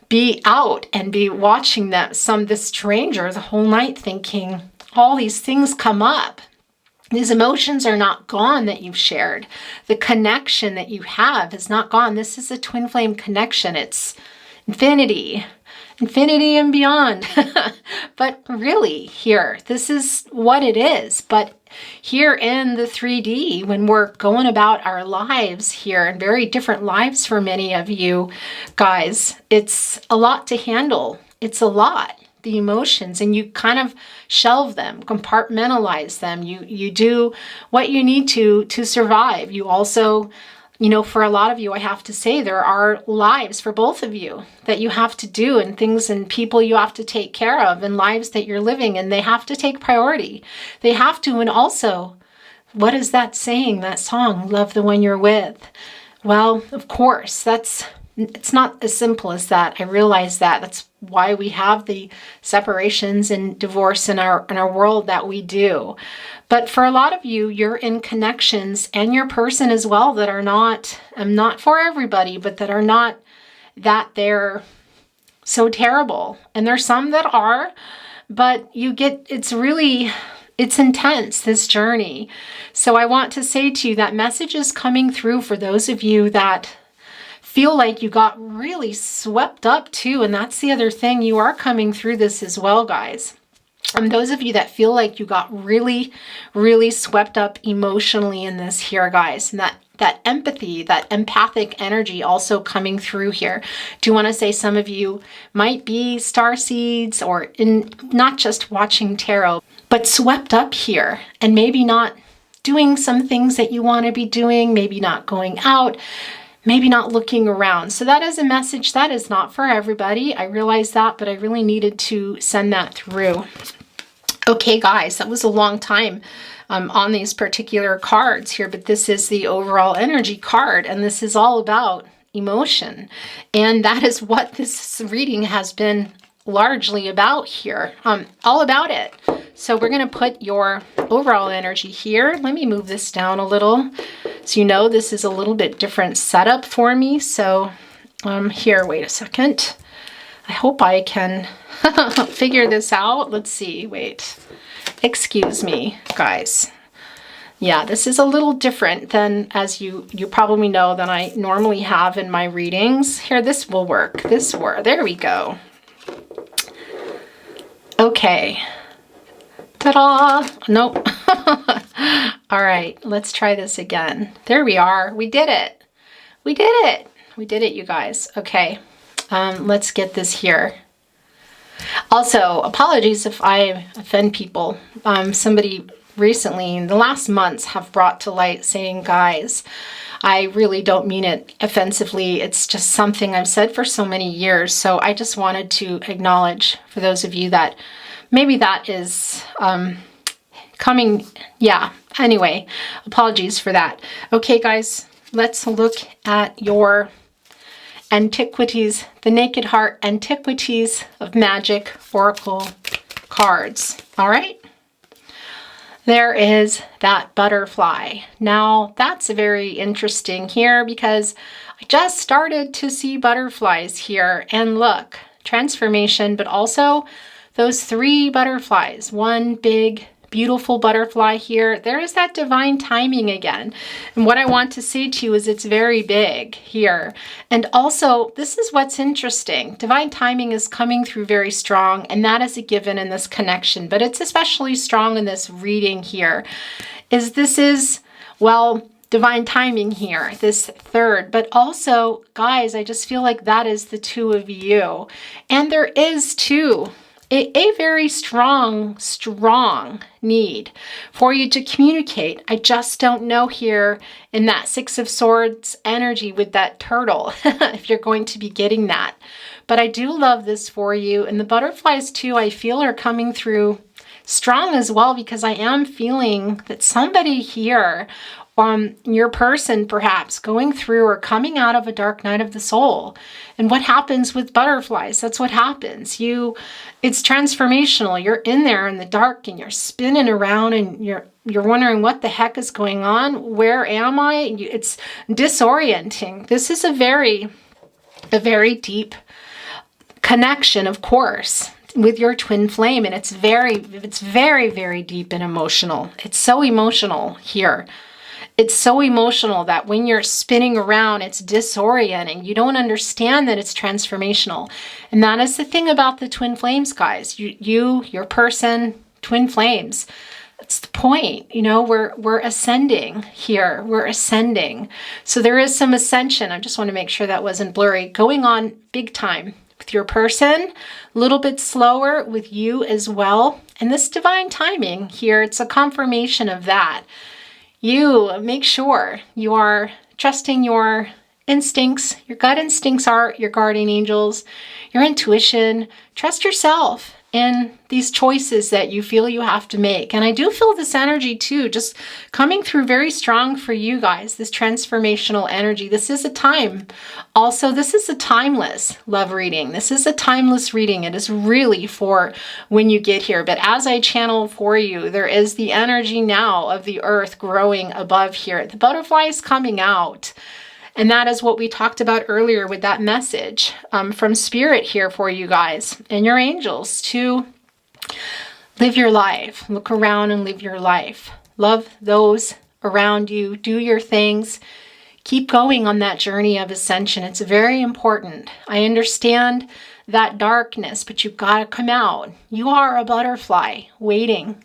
be out and be watching this stranger the whole night thinking all these things come up. These emotions are not gone that you've shared. The connection that you have is not gone. This is a twin flame connection. It's infinity and beyond. But really here, this is what it is. But here in the 3D, when we're going about our lives here, and very different lives for many of you guys, it's a lot to handle. It's a lot, the emotions, and you kind of shelve them, compartmentalize them. You do what you need to survive. You also, for a lot of you, I have to say, there are lives for both of you that you have to do, and things and people you have to take care of, and lives that you're living, and they have to take priority. They have to. And also, what is that saying, that song, love the one you're with? Well, of course, it's not as simple as that. I realize that. That's why we have the separations and divorce in our world that we do. But for a lot of you, you're in connections, and your person as well, that are not for everybody, but that are not that they're so terrible. And there's some that are, but it's intense, this journey. So I want to say to you that message is coming through for those of you that feel like you got really swept up too. And that's the other thing. You are coming through this as well, guys. Those of you that feel like you got really, really swept up emotionally in this here, guys, and that empathy, that empathic energy also coming through here. Do you want to say some of you might be starseeds or in not just watching tarot, but swept up here and maybe not doing some things that you want to be doing, maybe not going out, maybe not looking around. So that is a message that is not for everybody. I realize that, but I really needed to send that through. Okay, guys, that was a long time on these particular cards here, but this is the overall energy card, and this is all about emotion. And that is what this reading has been largely about here, all about it. So we're going to put your overall energy here. Let me move this down a little. So you know this is a little bit different setup for me. So here, wait a second. I hope I can figure this out. Let's see, wait. Excuse me, guys. Yeah, this is a little different than, as you probably know, than I normally have in my readings. Here, this will work. There we go. Okay. Ta-da! Nope. All right, let's try this again. There we are. We did it. We did it. We did it, you guys. Okay. Let's get this here. Also, apologies if I offend people. Somebody recently in the last months have brought to light saying, guys, I really don't mean it offensively. It's just something I've said for so many years. So I just wanted to acknowledge for those of you that maybe that is coming. Yeah, anyway, apologies for that. Okay, guys, let's look at your Antiquities, the Naked Heart Antiquities of Magic Oracle cards. All right. There is that butterfly. Now, that's very interesting here because I just started to see butterflies here. And look, transformation, but also those 3 butterflies. One big, beautiful butterfly here. There is that divine timing again. And what I want to say to you is it's very big here. And also, this is what's interesting. Divine timing is coming through very strong, and that is a given in this connection. But it's especially strong in this reading here. This is, well, divine timing here, this 3rd. But also, guys, I just feel like that is the 2 of you. And there is too a very strong need for you to communicate. I just don't know here in that 6 of Swords energy with that turtle, if you're going to be getting that. But I do love this for you. And the butterflies too, I feel are coming through strong as well, because I am feeling that somebody here, your person perhaps going through or coming out of a dark night of the soul. And what happens with butterflies? That's what happens. It's transformational. You're in there in the dark and you're spinning around and you're wondering what the heck is going on. Where am I? It's disorienting. This is a very deep connection, of course, with your twin flame, and it's very, very deep and emotional. It's so emotional here. It's so emotional that when you're spinning around, it's disorienting. You don't understand that it's transformational. And that is the thing about the twin flames, guys. Your person, twin flames. That's the point. You know, we're ascending here. We're ascending. So there is some ascension. I just want to make sure that wasn't blurry. Going on big time with your person, a little bit slower with you as well. And this divine timing here, it's a confirmation of that. You make sure you are trusting your instincts. Your gut instincts are your guardian angels, your intuition. Trust yourself in these choices that you feel you have to make. And I do feel this energy too, just coming through very strong for you guys, this transformational energy. This is a time. Also, this is a timeless love reading. This is a timeless reading. It is really for when you get here. But as I channel for you, there is the energy now of the earth growing above here. The butterfly is coming out. And that is what we talked about earlier with that message from Spirit here for you guys and your angels to live your life. Look around and live your life. Love those around you. Do your things. keep going on that journey of ascension. It's very important. I understand that darkness, but you've got to come out. You are a butterfly waiting.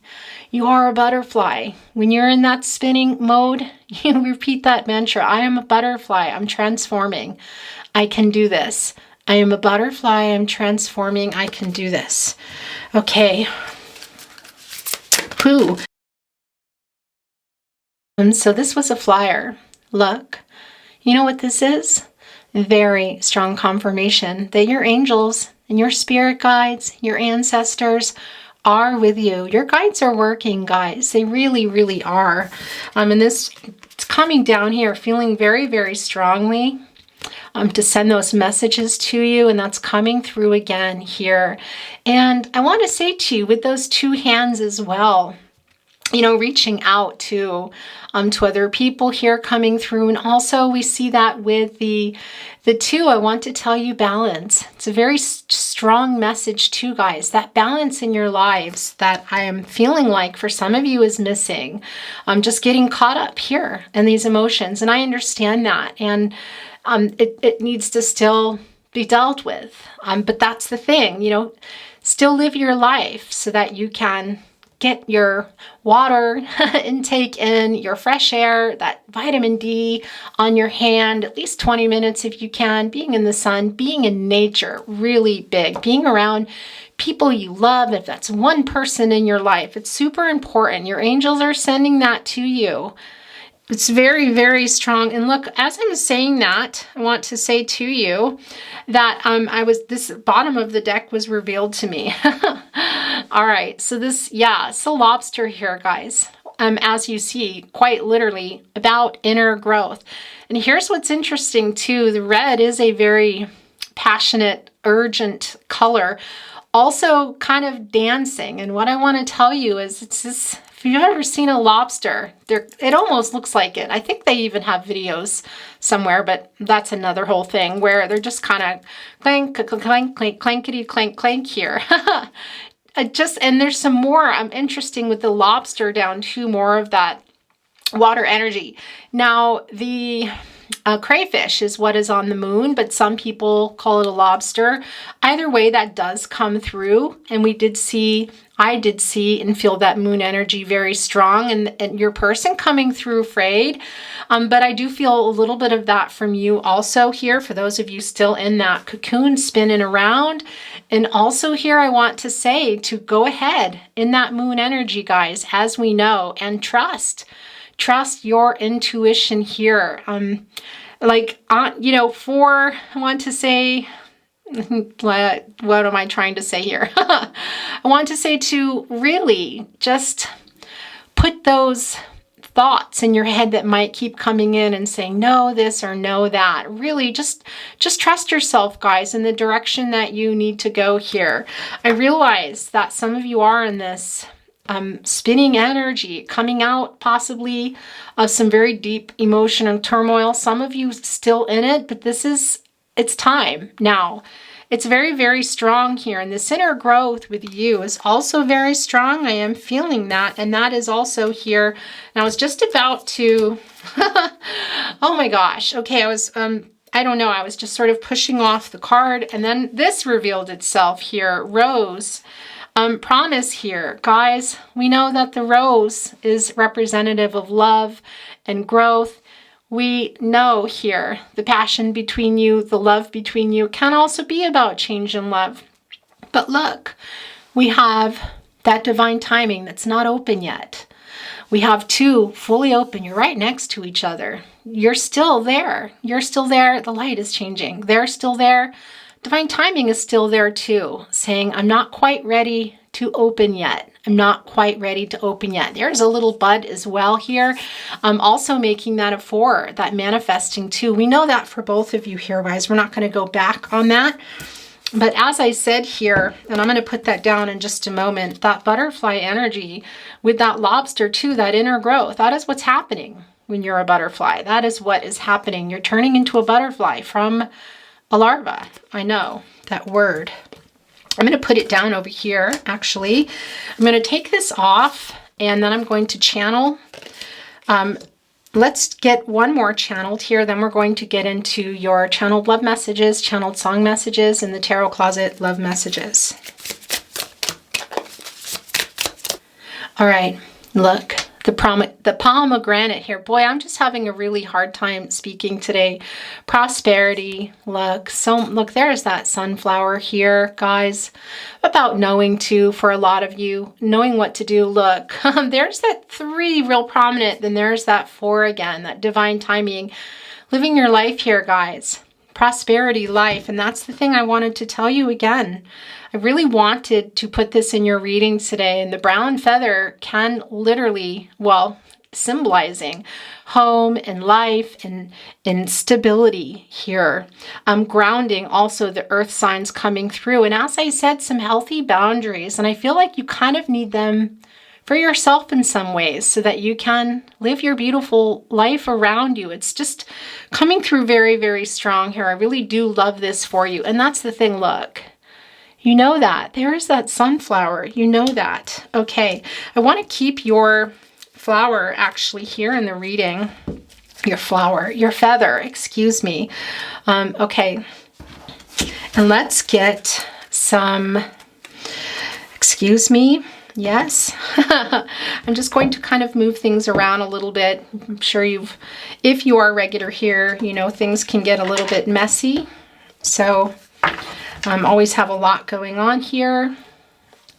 You are a butterfly. When you're in that spinning mode, you repeat that mantra. I am a butterfly. I'm transforming. I can do this. I am a butterfly. I'm transforming. I can do this. Okay. Pooh. So this was a flyer. Look. You know what this is? Very strong confirmation that your angels and your spirit guides, your ancestors are with you. Your guides are working, guys. They really, really are. And this, it's coming down here, feeling very, very strongly to send those messages to you, and that's coming through again here. And I want to say to you, with those two hands as well, you know, reaching out to other people here coming through. And also we see that with the two, I want to tell you balance. It's a very strong message too, guys. That balance in your lives that I am feeling like for some of you is missing. I'm just getting caught up here in these emotions. And I understand that. And it needs to still be dealt with. But that's the thing, you know, still live your life so that you can get your water intake in, your fresh air, that vitamin D on your hand, at least 20 minutes if you can, being in the sun, being in nature, really big, being around people you love. If that's one person in your life, it's super important. Your angels are sending that to you. It's very, very strong. And look, as I'm saying that, I want to say to you that this bottom of the deck was revealed to me. All right, so this, yeah, it's a lobster here, guys. As you see, quite literally about inner growth. And here's what's interesting too. The red is a very passionate, urgent color. Also kind of dancing. And what I want to tell you is it's this, if you've ever seen a lobster, it almost looks like it. I think they even have videos somewhere, but that's another whole thing where they're just kind of clank, clank, clank, clankety, clank, clank here. And there's some more interesting with the lobster down to more of that water energy. Now, the crayfish is what is on the moon, but some people call it a lobster. Either way, that does come through. And I did see and feel that moon energy very strong, and your person coming through afraid. But I do feel a little bit of that from you also here, for those of you still in that cocoon spinning around. And also here, I want to say to go ahead in that moon energy, guys, as we know, and trust your intuition here. You know, I want to say, what am I trying to say here? I want to say to really just put those thoughts in your head that might keep coming in and saying no this or no that. Really just trust yourself, guys, in the direction that you need to go here. I realize that some of you are in this spinning energy, coming out possibly of some very deep emotion and turmoil. Some of you still in it, but it's time now. It's very, very strong here. And this inner growth with you is also very strong. I am feeling that. And that is also here. And I was just about to, oh my gosh. Okay. I don't know. I was just sort of pushing off the card. And then this revealed itself here. Rose. Promise here. Guys, we know that the rose is representative of love and growth. We know here the passion between you, the love between you can also be about change and love. But look, we have that divine timing that's not open yet. We have two fully open. You're right next to each other. You're still there. You're still there. The light is changing. They're still there. Divine timing is still there too, saying, I'm not quite ready to open yet. I'm not quite ready to open yet. There's a little bud as well here. I'm also making that a 4, that manifesting too. We know that for both of you here, guys. We're not going to go back on that. But as I said here, and I'm going to put that down in just a moment, that butterfly energy with that lobster too, that inner growth, that is what's happening when you're a butterfly. That is what is happening. You're turning into a butterfly from a larva. I know that word. I'm going to put it down over here, actually. I'm going to take this off, and then I'm going to channel let's get one more channeled here. Then we're going to get into your channeled love messages, channeled song messages, and the tarot closet love messages. All right, look, the pomegranate here. Boy, I'm just having a really hard time speaking today. Prosperity, look, there's that sunflower here, guys. About knowing too, for a lot of you, knowing what to do. Look, there's that 3 real prominent, then there's that 4 again, that divine timing. Living your life here, guys. Prosperity, life, and that's the thing I wanted to tell you again. I really wanted to put this in your reading today, and the brown feather can literally, well, symbolizing home and life and stability here. Grounding also the earth signs coming through. And as I said, some healthy boundaries, and I feel like you kind of need them for yourself in some ways so that you can live your beautiful life around you. It's just coming through very, very strong here. I really do love this for you. And that's the thing, look. You know that. There is that sunflower. You know that. Okay. I want to keep your flower actually here in the reading. Your flower. Your feather. Excuse me. Okay. And let's get some... Excuse me. Yes. I'm just going to kind of move things around a little bit. I'm sure if you are regular here, you know, things can get a little bit messy. So... always have a lot going on here.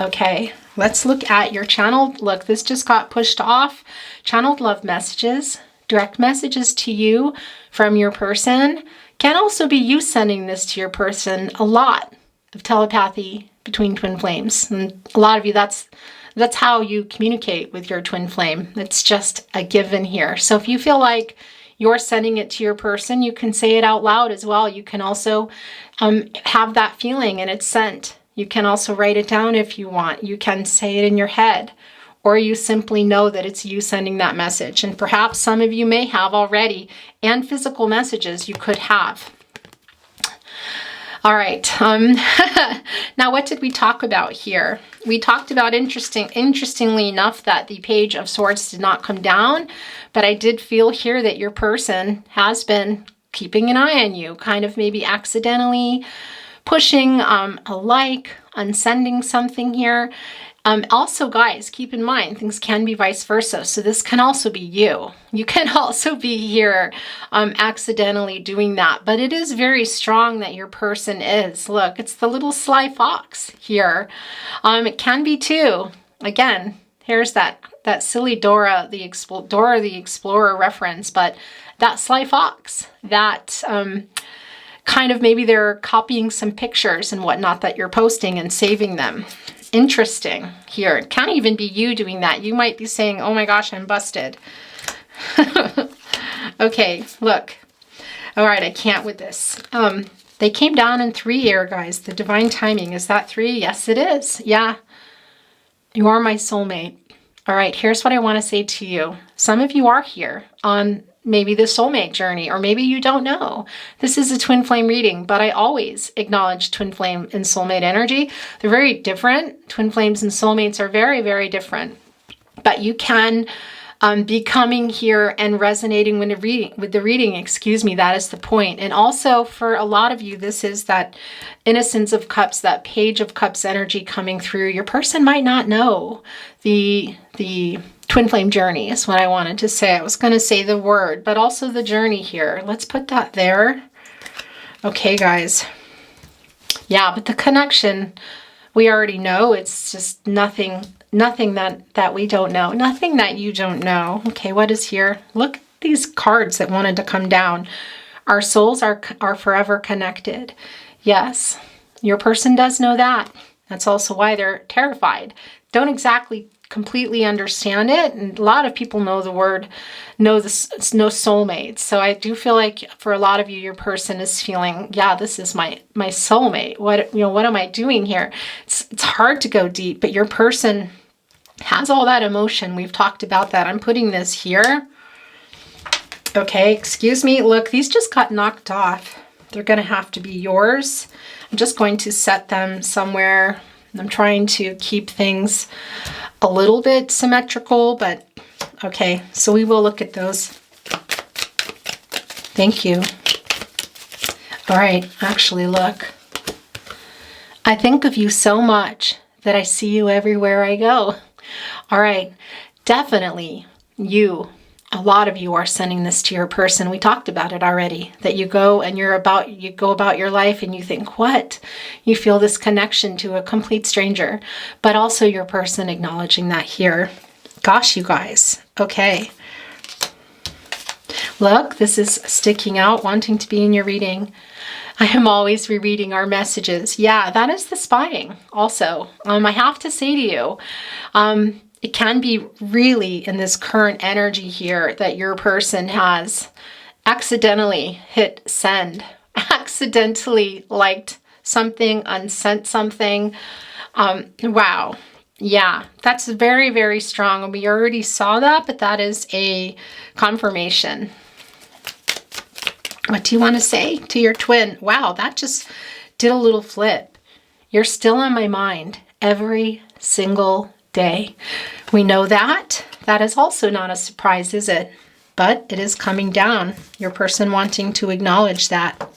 Okay, let's look at your channel. Look, this just got pushed off. Channeled love messages, direct messages to you from your person. Can also be you sending this to your person. A lot of telepathy between twin flames. And a lot of you, that's how you communicate with your twin flame. It's just a given here. So if you feel like you're sending it to your person, you can say it out loud as well. You can also have that feeling and it's sent. You can also write it down if you want. You can say it in your head, or you simply know that it's you sending that message. And perhaps some of you may have already, and physical messages you could have. All right. Now, what did we talk about here? We talked about interestingly enough, that the Page of Swords did not come down, but I did feel here that your person has been keeping an eye on you, kind of maybe accidentally pushing a like, unsending something here. Also, guys, keep in mind, things can be vice versa. So this can also be you. You can also be here accidentally doing that. But it is very strong that your person is. Look, it's the little sly fox here. It can be too. Again, here's that silly Dora the Explorer reference. But that sly fox, that... kind of maybe they're copying some pictures and whatnot that you're posting and saving them. Interesting here. It can't even be you doing that. You might be saying, oh my gosh, I'm busted. Okay, look. All right, I can't with this. They came down in 3 here, guys. The divine timing. Is that 3? Yes, it is. Yeah. You are my soulmate. All right, here's what I want to say to you. Some of you are here on maybe the soulmate journey, or maybe you don't know. This is a twin flame reading, but I always acknowledge twin flame and soulmate energy. They're very different. Twin flames and soulmates are very, very different. But you can be coming here and resonating with the reading, excuse me, that is the point. And also for a lot of you, this is that Innocence of Cups, that Page of Cups energy coming through. Your person might not know the twin flame journey is what I wanted to say. I was going to say the word, but also the journey here. Let's put that there. Okay, guys. Yeah, but the connection, we already know. It's just nothing that we don't know. Nothing that you don't know. Okay, what is here? Look at these cards that wanted to come down. Our souls are forever connected. Yes, your person does know that. That's also why they're terrified. Don't exactly completely understand it, and a lot of people know the word, know soulmates. So I do feel like for a lot of you, your person is feeling, yeah, this is my soulmate. What am I doing here? It's hard to go deep, but your person has all that emotion. We've talked about that. I'm putting this here. Okay, excuse me. Look, these just got knocked off. They're going to have to be yours. I'm just going to set them somewhere. I'm trying to keep things a little bit symmetrical, but okay, so we will look at those. Thank you. All right, actually, look. I think of you so much that I see you everywhere I go. All right, definitely you, a lot of you are sending this to your person. We talked about it already, that you go and you go about your life and you think, what? You feel this connection to a complete stranger, but also your person acknowledging that here. Gosh, you guys. Okay. Look, this is sticking out, wanting to be in your reading. I am always rereading our messages. Yeah, that is the spying also. I have to say to you, it can be really in this current energy here that your person has accidentally hit send, accidentally liked something, unsent something. Wow. Yeah, that's very, very strong. We already saw that, but that is a confirmation. What do you want to say to your twin? Wow, that just did a little flip. You're still on my mind every single day. We know that. That is also not a surprise, is it? But it is coming down. Your person wanting to acknowledge that.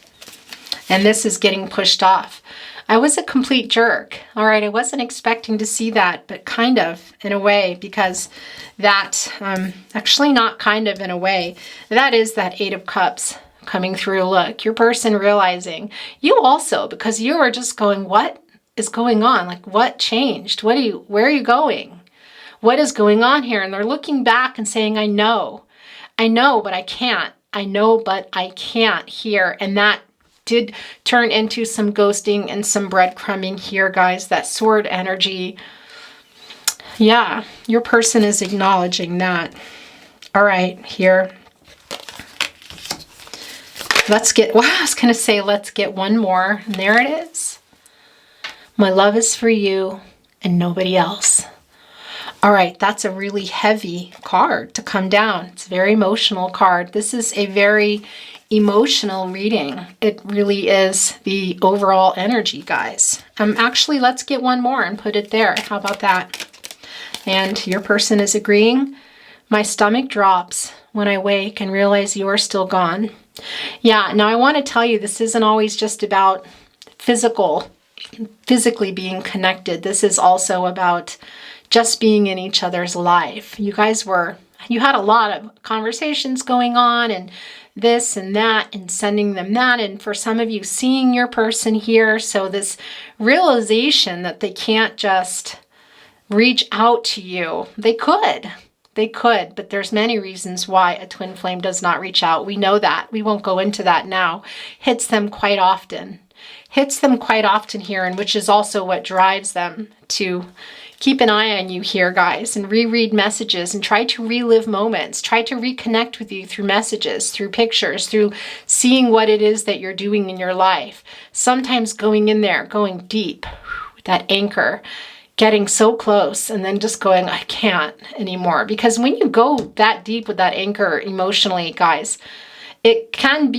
And this is getting pushed off. I was a complete jerk. All right, I wasn't expecting to see that, but kind of in a way, because that, actually not kind of in a way, that is that Eight of Cups coming through. Look, your person realizing, you also, because you were just going, what is going on? Like, what changed? Where are you going? What is going on here? And they're looking back and saying, I know, but I can't. I know, but I can't here. And that did turn into some ghosting and some breadcrumbing here, guys. That sword energy. Yeah, your person is acknowledging that. All right, here. Let's get, well, I was going to say, let's get one more. And there it is. My love is for you and nobody else. All right, that's a really heavy card to come down. It's a very emotional card. This is a very emotional reading. It really is the overall energy, guys. Actually, let's get one more and put it there. How about that? And your person is agreeing. My stomach drops when I wake and realize you are still gone. Yeah, now I want to tell you, this isn't always just about physically being connected. This is also about just being in each other's life. You had a lot of conversations going on and this and that and sending them that. And for some of you, seeing your person here. So this realization that they can't just reach out to you. They could, but there's many reasons why a twin flame does not reach out. We know that. We won't go into that now. Hits them quite often here, and which is also what drives them to keep an eye on you here, guys, and reread messages and try to relive moments, try to reconnect with you through messages, through pictures, through seeing what it is that you're doing in your life. Sometimes going in there, going deep, that anchor, getting so close and then just going, I can't anymore. Because when you go that deep with that anchor emotionally, guys, it can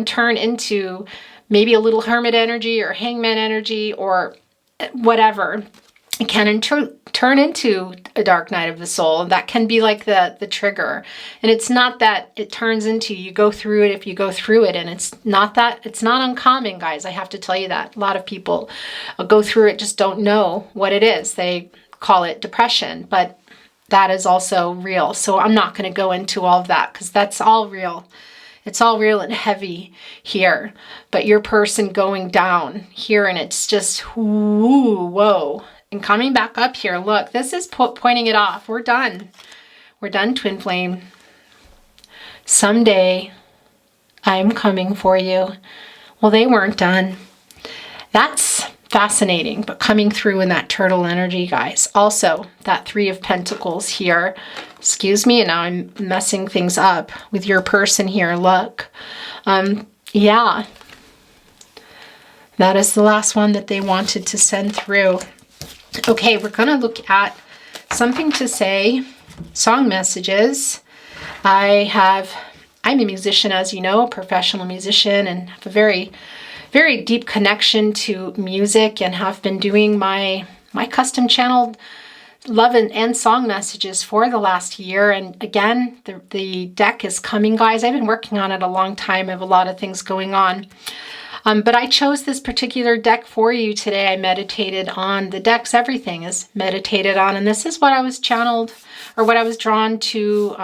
turn into maybe a little hermit energy or hangman energy or whatever. It can turn into a dark night of the soul. That can be like the trigger. And it's not that it turns into, you go through it if you go through it. And it's not uncommon, guys. I have to tell you that. A lot of people go through it, just don't know what it is. They call it depression, but that is also real. So I'm not going to go into all of that because that's all real. It's all real and heavy here. But your person going down here, and it's just, whoa. And coming back up here, look, this is pointing it off. We're done. We're done, twin flame. Someday, I'm coming for you. Well, they weren't done. That's fascinating, but coming through in that turtle energy, guys. Also, that Three of Pentacles here. Excuse me, and now I'm messing things up with your person here. Look. Yeah. That is the last one that they wanted to send through. Okay, we're going to look at something to say, song messages. I'm a musician, as you know, a professional musician, and have a very, very deep connection to music, and have been doing my custom channel love and song messages for the last year. And again, the deck is coming, guys. I've been working on it a long time. I have a lot of things going on. But I chose this particular deck for you today. I meditated on the decks. Everything is meditated on. And this is what I was channeled, or what I was drawn to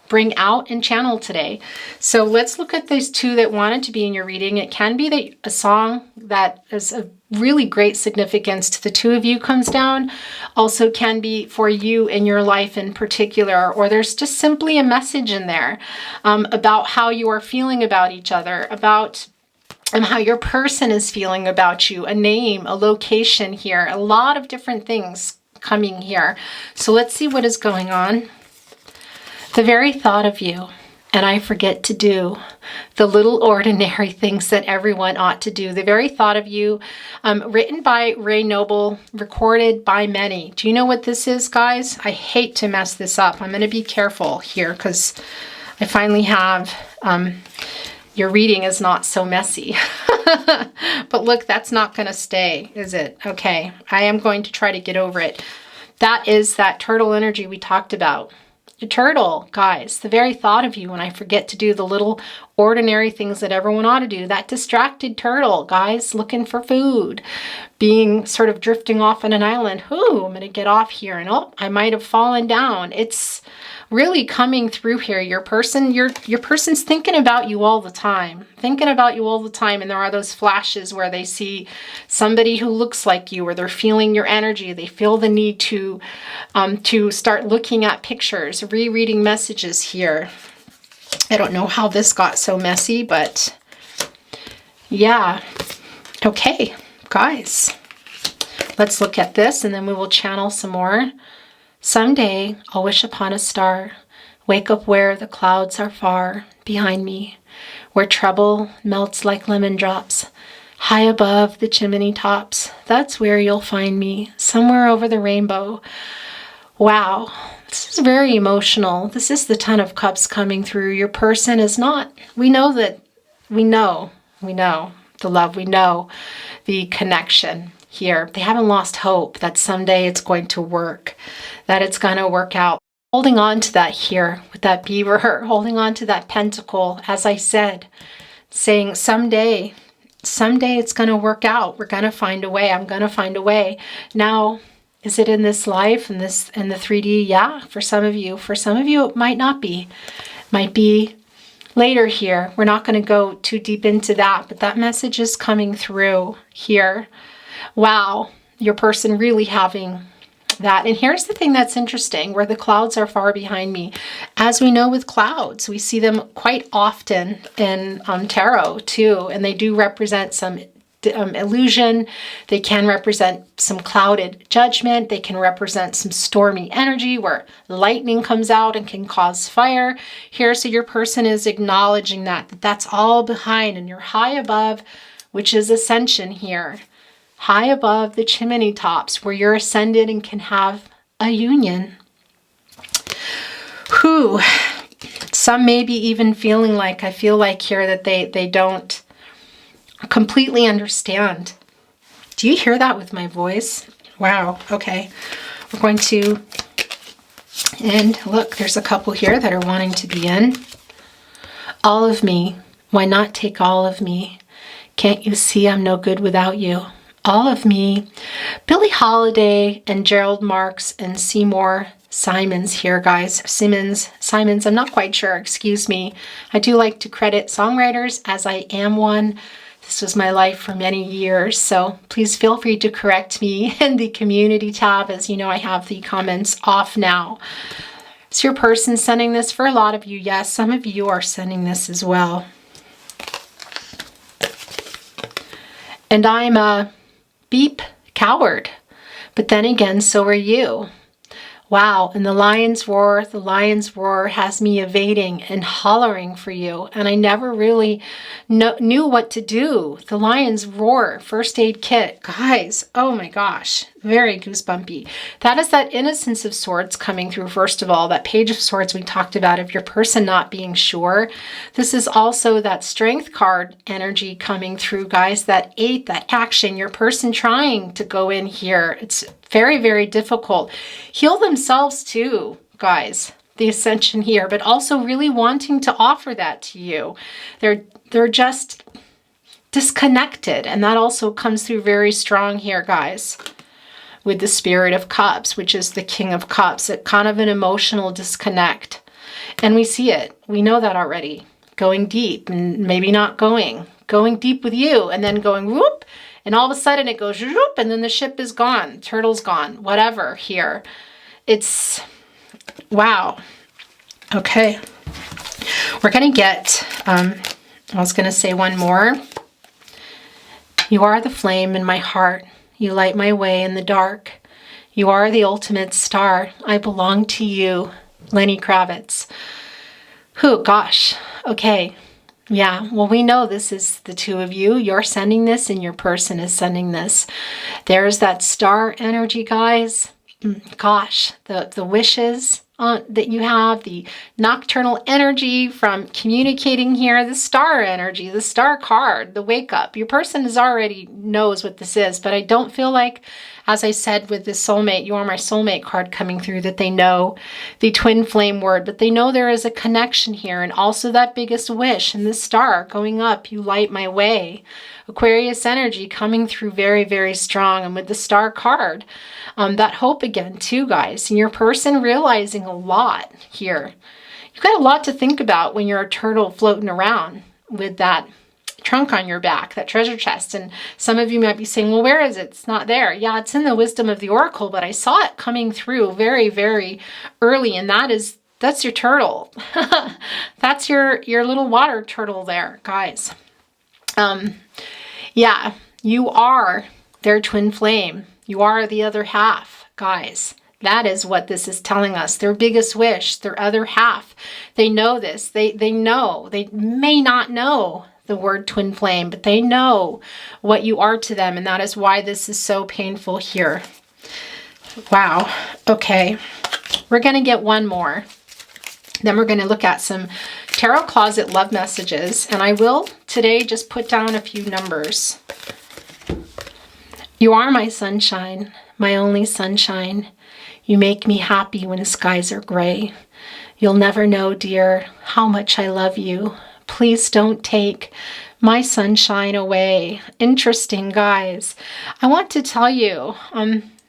bring out and channel today. So let's look at these two that wanted to be in your reading. It can be a song that is a really great significance to the two of you comes down. Also can be for you in your life in particular, or there's just simply a message in there about how you are feeling about each other, about how your person is feeling about you, a name, a location here, a lot of different things coming here. So let's see what is going on. The very thought of you, and I forget to do the little ordinary things that everyone ought to do. The very thought of you, written by Ray Noble, recorded by many. Do you know what this is, guys? I hate to mess this up. I'm going to be careful here because I finally have, your reading is not so messy. But look, that's not going to stay, is it? Okay, I am going to try to get over it. That is that turtle energy we talked about. A turtle, guys, the very thought of you when I forget to do the little ordinary things that everyone ought to do. That distracted turtle, guys, looking for food, being sort of drifting off on an island. Ooh, I'm going to get off here, and oh, I might have fallen down. It's really coming through here. Your person's thinking about you all the time, and there are those flashes where they see somebody who looks like you, or they're feeling your energy. They feel the need to start looking at pictures, rereading messages here. I don't know how this got so messy, but yeah. Okay, guys, let's look at this and then we will channel some more. Someday I'll wish upon a star, wake up where the clouds are far behind me, where trouble melts like lemon drops, high above the chimney tops. That's where you'll find me, somewhere over the rainbow. Wow, this is very emotional. This is the Ten of Cups coming through. Your person is not, we know the love, we know the connection here. They haven't lost hope that someday it's going to work, that it's going to work out. Holding on to that here with that beaver, holding on to that pentacle, as I said, saying someday it's going to work out. We're going to find a way. I'm going to find a way. Now, is it in this life, in the 3D? Yeah, for some of you. For some of you, it might not be. Might be later here. We're not going to go too deep into that, but that message is coming through here. Wow, your person really having that. And here's the thing that's interesting, where the clouds are far behind me. As we know with clouds, we see them quite often in tarot too, and they do represent some illusion. They can represent some clouded judgment. They can represent some stormy energy where lightning comes out and can cause fire here. So your person is acknowledging that that's all behind, and you're high above, which is ascension here. High above the chimney tops where you're ascended and can have a union. Whew. Some may be even feeling like, I feel like here that they don't completely understand. Do you hear that with my voice? Wow. Okay. We're going to, and look, there's a couple here that are wanting to be in. All of me. Why not take all of me? Can't you see I'm no good without you? All of me. Billie Holiday and Gerald Marks and Seymour Simons here, guys. Simons, I'm not quite sure, excuse me. I do like to credit songwriters, as I am one. This was my life for many years, so please feel free to correct me in the community tab. As you know, I have the comments off now. Is your person sending this? For a lot of you, yes. Some of you are sending this as well. And I'm a beep coward, but then again, so are you. Wow, and the lion's roar has me evading and hollering for you, and I never really knew what to do. The lion's roar, first aid kit, guys, oh my gosh, very goosebumpy. That is that innocence of swords coming through, first of all. That page of swords we talked about, of your person not being sure. This is also that strength card energy coming through, guys. That 8, that action, your person trying to go in here. It's very, very difficult. Heal themselves too, guys. The ascension here, but also really wanting to offer that to you. They're just disconnected, and that also comes through very strong here, guys, with the Spirit of Cups, which is the King of Cups. It kind of an emotional disconnect, and we see it. We know that already. Going deep, and maybe not going deep with you, and then going whoop, and all of a sudden it goes whoop, and then the ship is gone, turtle's gone, whatever. Here, it's wow. Okay, we're gonna get. I was gonna say one more. You are the flame in my heart. You light my way in the dark. You are the ultimate star. I belong to you. Lenny Kravitz. Oh, gosh. Okay. Yeah. Well, we know this is the two of you. You're sending this and your person is sending this. There's that star energy, guys. Gosh, the wishes that you have, the nocturnal energy from communicating here, the star energy, the star card, the wake up. Your person is already knows what this is, but I don't feel like, as I said with the soulmate, you are my soulmate card coming through, that they know the twin flame word, but they know there is a connection here, and also that biggest wish and the star going up, you light my way. Aquarius energy coming through very, very strong, and with the star card, that hope again too, guys, and your person realizing a lot here. You've got a lot to think about when you're a turtle floating around with that trunk on your back, that treasure chest. And some of you might be saying, well, where is it? It's not there. Yeah, it's in the wisdom of the oracle, but I saw it coming through very, very early, and that's your turtle. That's your little water turtle there, guys. Yeah, you are their twin flame. You are the other half, guys. That is what this is telling us. Their biggest wish, their other half. They know this. They know. They may not know the word twin flame, but they know what you are to them, and that is why this is so painful here. Wow. Okay. We're going to get one more. Then we're going to look at some tarot closet love messages, and I will today just put down a few numbers. You are my sunshine, my only sunshine. You make me happy when skies are gray. You'll never know, dear, how much I love you. Please don't take my sunshine away. Interesting, guys. I want to tell you,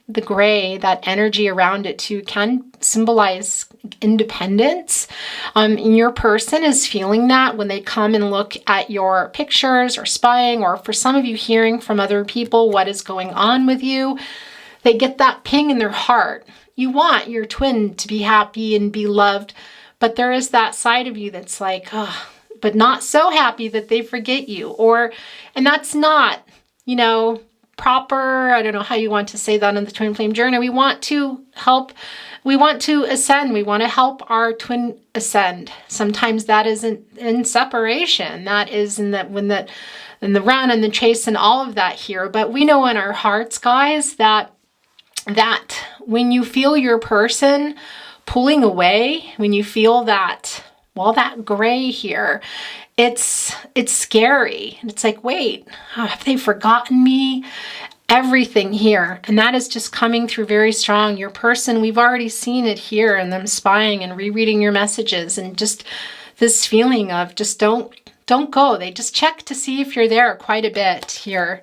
the gray, that energy around it too, can symbolize independence. And your person is feeling that when they come and look at your pictures or spying, or for some of you hearing from other people what is going on with you. They get that ping in their heart. You want your twin to be happy and be loved, but there is that side of you that's like, oh, but not so happy that they forget you. And that's not, proper. I don't know how you want to say that in the twin flame journey. We want to help. We want to ascend. We want to help our twin ascend. Sometimes that isn't in separation. That is in the run and the chase and all of that here. But we know in our hearts, guys, that when you feel your person pulling away, when you feel that, well, that gray here, it's scary. And it's like, wait, have they forgotten me? Everything here. And that is just coming through very strong. Your person, we've already seen it here, and them spying and rereading your messages, and just this feeling of just don't go. They just check to see if you're there quite a bit here.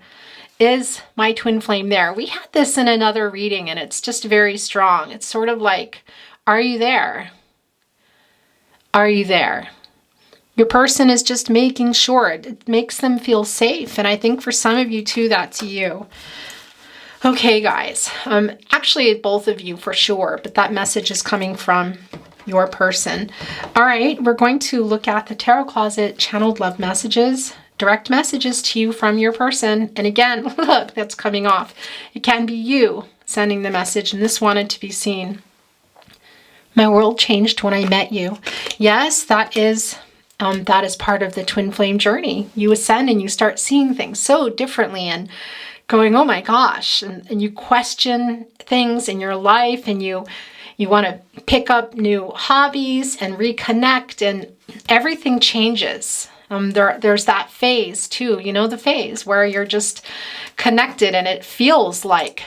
Is my twin flame there? We had this in another reading, and it's just very strong. It's sort of like, are you there? Are you there? Your person is just making sure. It makes them feel safe. And I think for some of you too, that's you. Okay, guys. Actually, both of you for sure, but that message is coming from your person. All right, we're going to look at the Tarot Closet channeled love messages, direct messages to you from your person. And again, look, that's coming off. It can be you sending the message, and this wanted to be seen. My world changed when I met you. Yes, that is part of the twin flame journey. You ascend and you start seeing things so differently, and going, oh my gosh, and you question things in your life, and you want to pick up new hobbies and reconnect, and everything changes. There's that phase too, you know, the phase where you're just connected and it feels like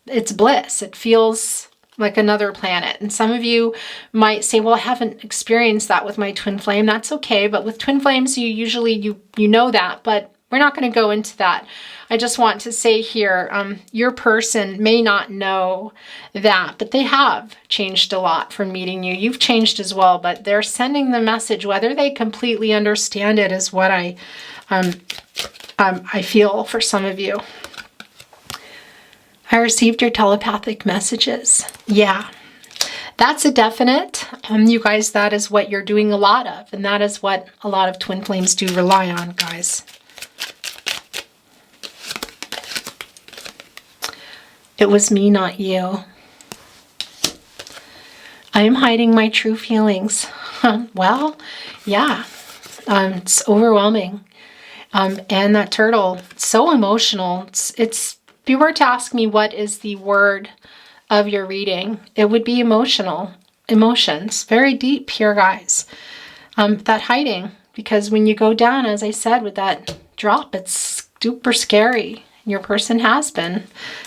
it's bliss. It feels like another planet. And some of you might say, well, I haven't experienced that with my twin flame. That's okay. But with twin flames, you usually, you know that, but we're not going to go into that. I just want to say here, your person may not know that, but they have changed a lot from meeting you. You've changed as well, but they're sending the message. Whether they completely understand it is what I feel for some of you. I received your telepathic messages. Yeah, that's a definite. You guys, that is what you're doing a lot of, and that is what a lot of twin flames do rely on, guys. It was me, not you. I am hiding my true feelings. Well, yeah, it's overwhelming. And that turtle, so emotional. It's if you were to ask me what is the word of your reading, it would be emotional. Emotions, very deep here, guys. That hiding, because when you go down, as I said, with that drop, it's super scary. Your person has been, and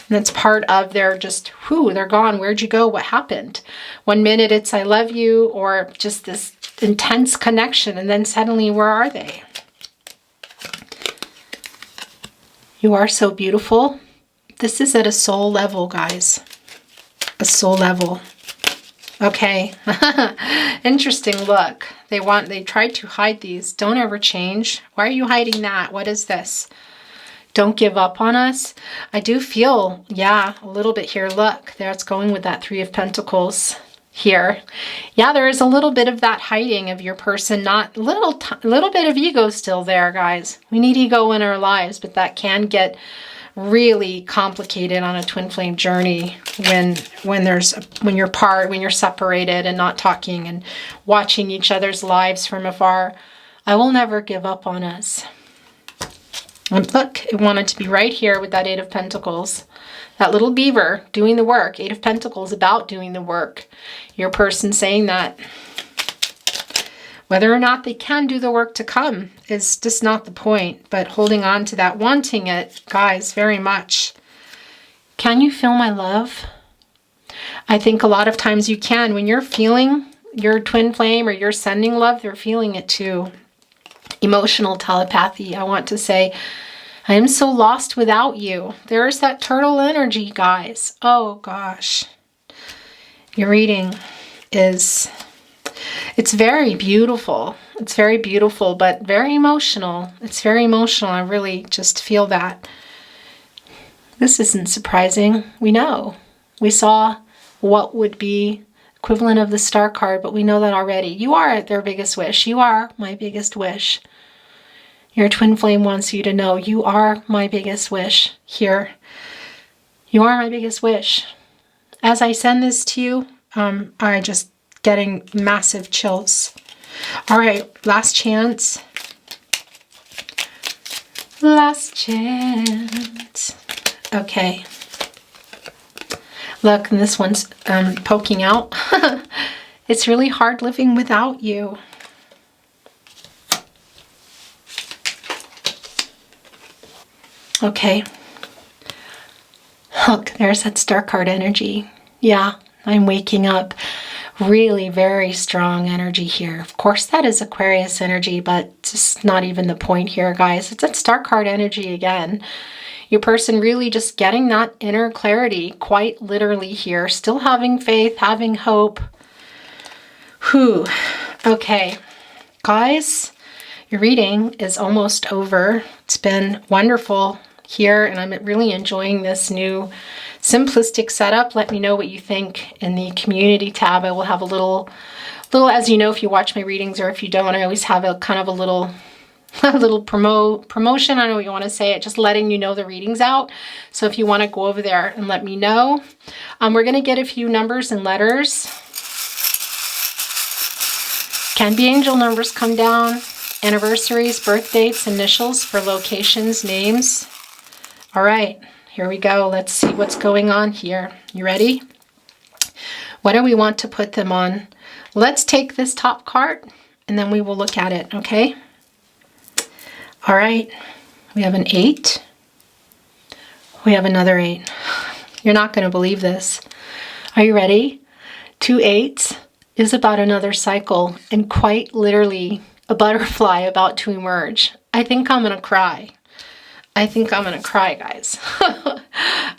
that's part of their just, whew, they're gone. Where'd you go? What happened? One minute it's I love you, or just this intense connection, and then suddenly where are they? You are so beautiful. This is at a soul level, guys. A soul level. Okay. Interesting look. They tried to hide these. Don't ever change. Why are you hiding that? What is this? Don't give up on us. I do feel, yeah, a little bit here. Look, there it's going with that Three of Pentacles here. Yeah, there is a little bit of that hiding of your person. Not little bit of ego still there, guys. We need ego in our lives, but that can get really complicated on a twin flame journey when you're separated and not talking and watching each other's lives from afar. I will never give up on us. And look, it wanted to be right here with that Eight of Pentacles. That little beaver doing the work. Eight of Pentacles about doing the work. Your person saying that. Whether or not they can do the work to come is just not the point. But holding on to that, wanting it, guys, very much. Can you feel my love? I think a lot of times you can. When you're feeling your twin flame or you're sending love, they're feeling it too. Emotional telepathy. I want to say, I am so lost without you. There's that turtle energy, guys. Oh gosh. Your reading is, it's very beautiful. It's very beautiful, but very emotional. It's very emotional. I really just feel that. This isn't surprising. We know. We saw what would be equivalent of the Star card, but we know that already. You are their biggest wish. You are my biggest wish. Your twin flame wants you to know you are my biggest wish here. You are my biggest wish. As I send this to you, I'm just getting massive chills. All right, last chance. Last chance. Okay. Look, and this one's poking out. It's really hard living without you. Okay. Look, there's that Star card energy. Yeah, I'm waking up. Really very strong energy here. Of course, that is Aquarius energy, but just not even the point here, guys. It's that Star card energy again. Your person really just getting that inner clarity, quite literally here. Still having faith, having hope. Whew. Okay, guys, your reading is almost over. It's been wonderful here, and I'm really enjoying this new simplistic setup. Let me know what you think in the community tab. I will have a little, as you know, if you watch my readings, or if you don't, I always have a kind of a little promotion. I don't know what you want to say it, just letting you know the reading's out. So if you want to go over there and let me know. We're going to get a few numbers and letters. Can be angel numbers come down, anniversaries, birth dates, initials for locations, names. All right, here we go. Let's see what's going on here. You ready? What do we want to put them on? Let's take this top card and then we will look at it, okay? All right, we have an 8. We have another 8. You're not going to believe this. Are you ready? 2 8s is about another cycle and quite literally a butterfly about to emerge. I think I'm going to cry. I think I'm going to cry, guys.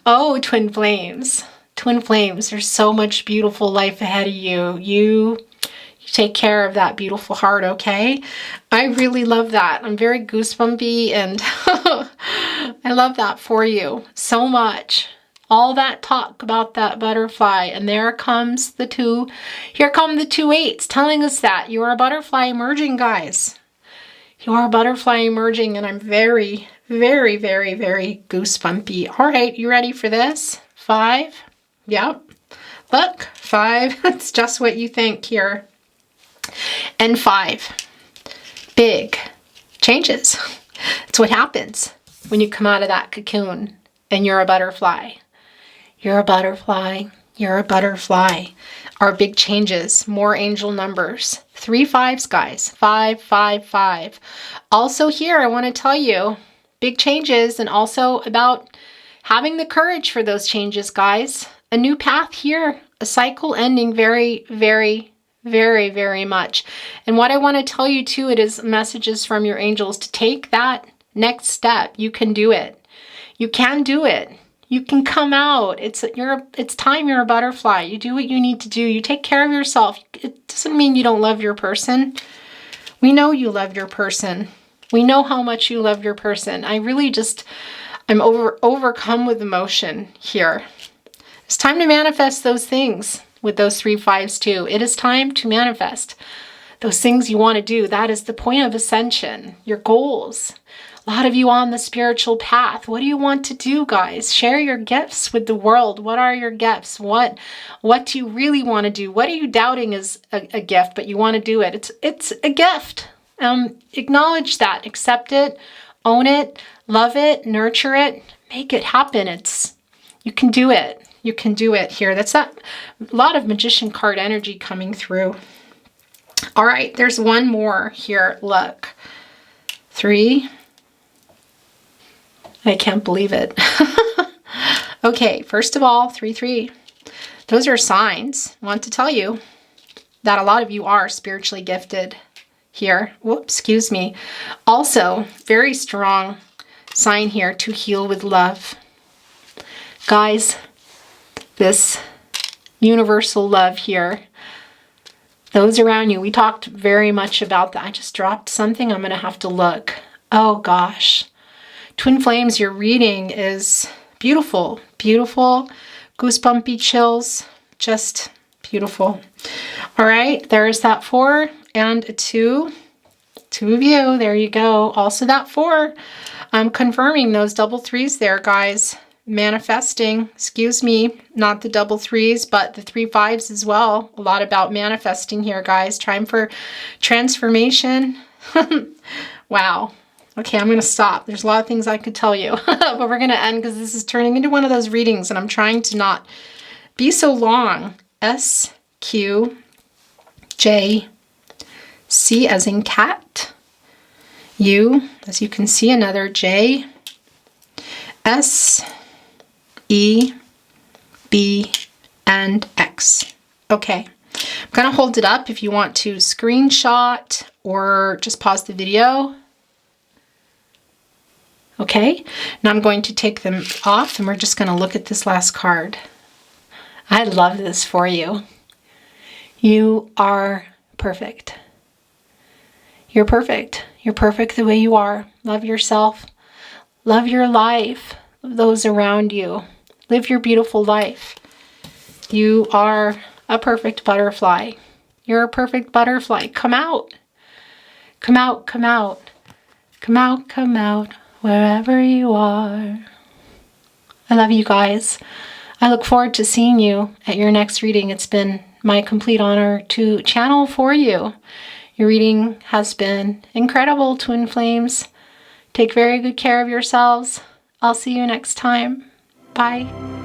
Oh, twin flames. Twin flames, there's so much beautiful life ahead of you. You take care of that beautiful heart, okay? I really love that. I'm very goosebumpy and I love that for you so much. All that talk about that butterfly, and there comes the 2. Here come the 2 8s telling us that you are a butterfly emerging, guys. You are a butterfly emerging, and I'm very, very, very, very goosebumpy. All right, you ready for this? 5. Yep. Look, 5. It's just what you think here. And 5. Big changes. It's what happens when you come out of that cocoon and you're a butterfly. You're a butterfly. You're a butterfly. Our big changes. More angel numbers. 3 5s, guys. 5 5 5. Also here, I want to tell you, big changes, and also about having the courage for those changes, guys. A new path here. A cycle ending very, very, very, very much. And what I want to tell you too, it is messages from your angels to take that next step. You can do it. You can do it. You can come out. It's time you're a butterfly. You do what you need to do. You take care of yourself. It doesn't mean you don't love your person. We know you love your person. We know how much you love your person. I really just, I'm overcome with emotion here. It's time to manifest those things with those 3 5s too. It is time to manifest those things you want to do. That is the point of ascension, your goals. A lot of you on the spiritual path. What do you want to do, guys? Share your gifts with the world. What are your gifts? What do you really want to do? What are you doubting is a gift, but you want to do it? It's a gift. Acknowledge that. Accept it. Own it. Love it. Nurture it. Make it happen. You can do it. You can do it here. That's a lot of magician card energy coming through. All right, there's one more here. Look. 3. I can't believe it. Okay, first of all, 3 3. Those are signs. I want to tell you that a lot of you are spiritually gifted here. Whoops, excuse me. Also, very strong sign here to heal with love. Guys, this universal love here, those around you, we talked very much about that. I just dropped something. I'm going to have to look. Oh, gosh. Twin Flames, your reading is beautiful. Beautiful. Goosebumpy chills. Just beautiful. All right. There's that 4 and a 2. 2 of you. There you go. Also that 4. I'm confirming those double 3s there, guys. Manifesting. Excuse me. Not the double 3s, but the 3 5s as well. A lot about manifesting here, guys. Time for transformation. Wow. Okay, I'm going to stop. There's a lot of things I could tell you, but we're going to end because this is turning into one of those readings and I'm trying to not be so long. S, Q, J, C as in cat, U, as you can see, another J, S, E, B, and X. Okay, I'm going to hold it up if you want to screenshot or just pause the video. Okay, now I'm going to take them off and we're just going to look at this last card. I love this for you. You are perfect. You're perfect. You're perfect the way you are. Love yourself. Love your life. Love those around you. Live your beautiful life. You are a perfect butterfly. You're a perfect butterfly. Come out. Come out, come out. Come out, come out. Wherever you are. I love you guys. I look forward to seeing you at your next reading. It's been my complete honor to channel for you. Your reading has been incredible, Twin Flames. Take very good care of yourselves. I'll see you next time. Bye.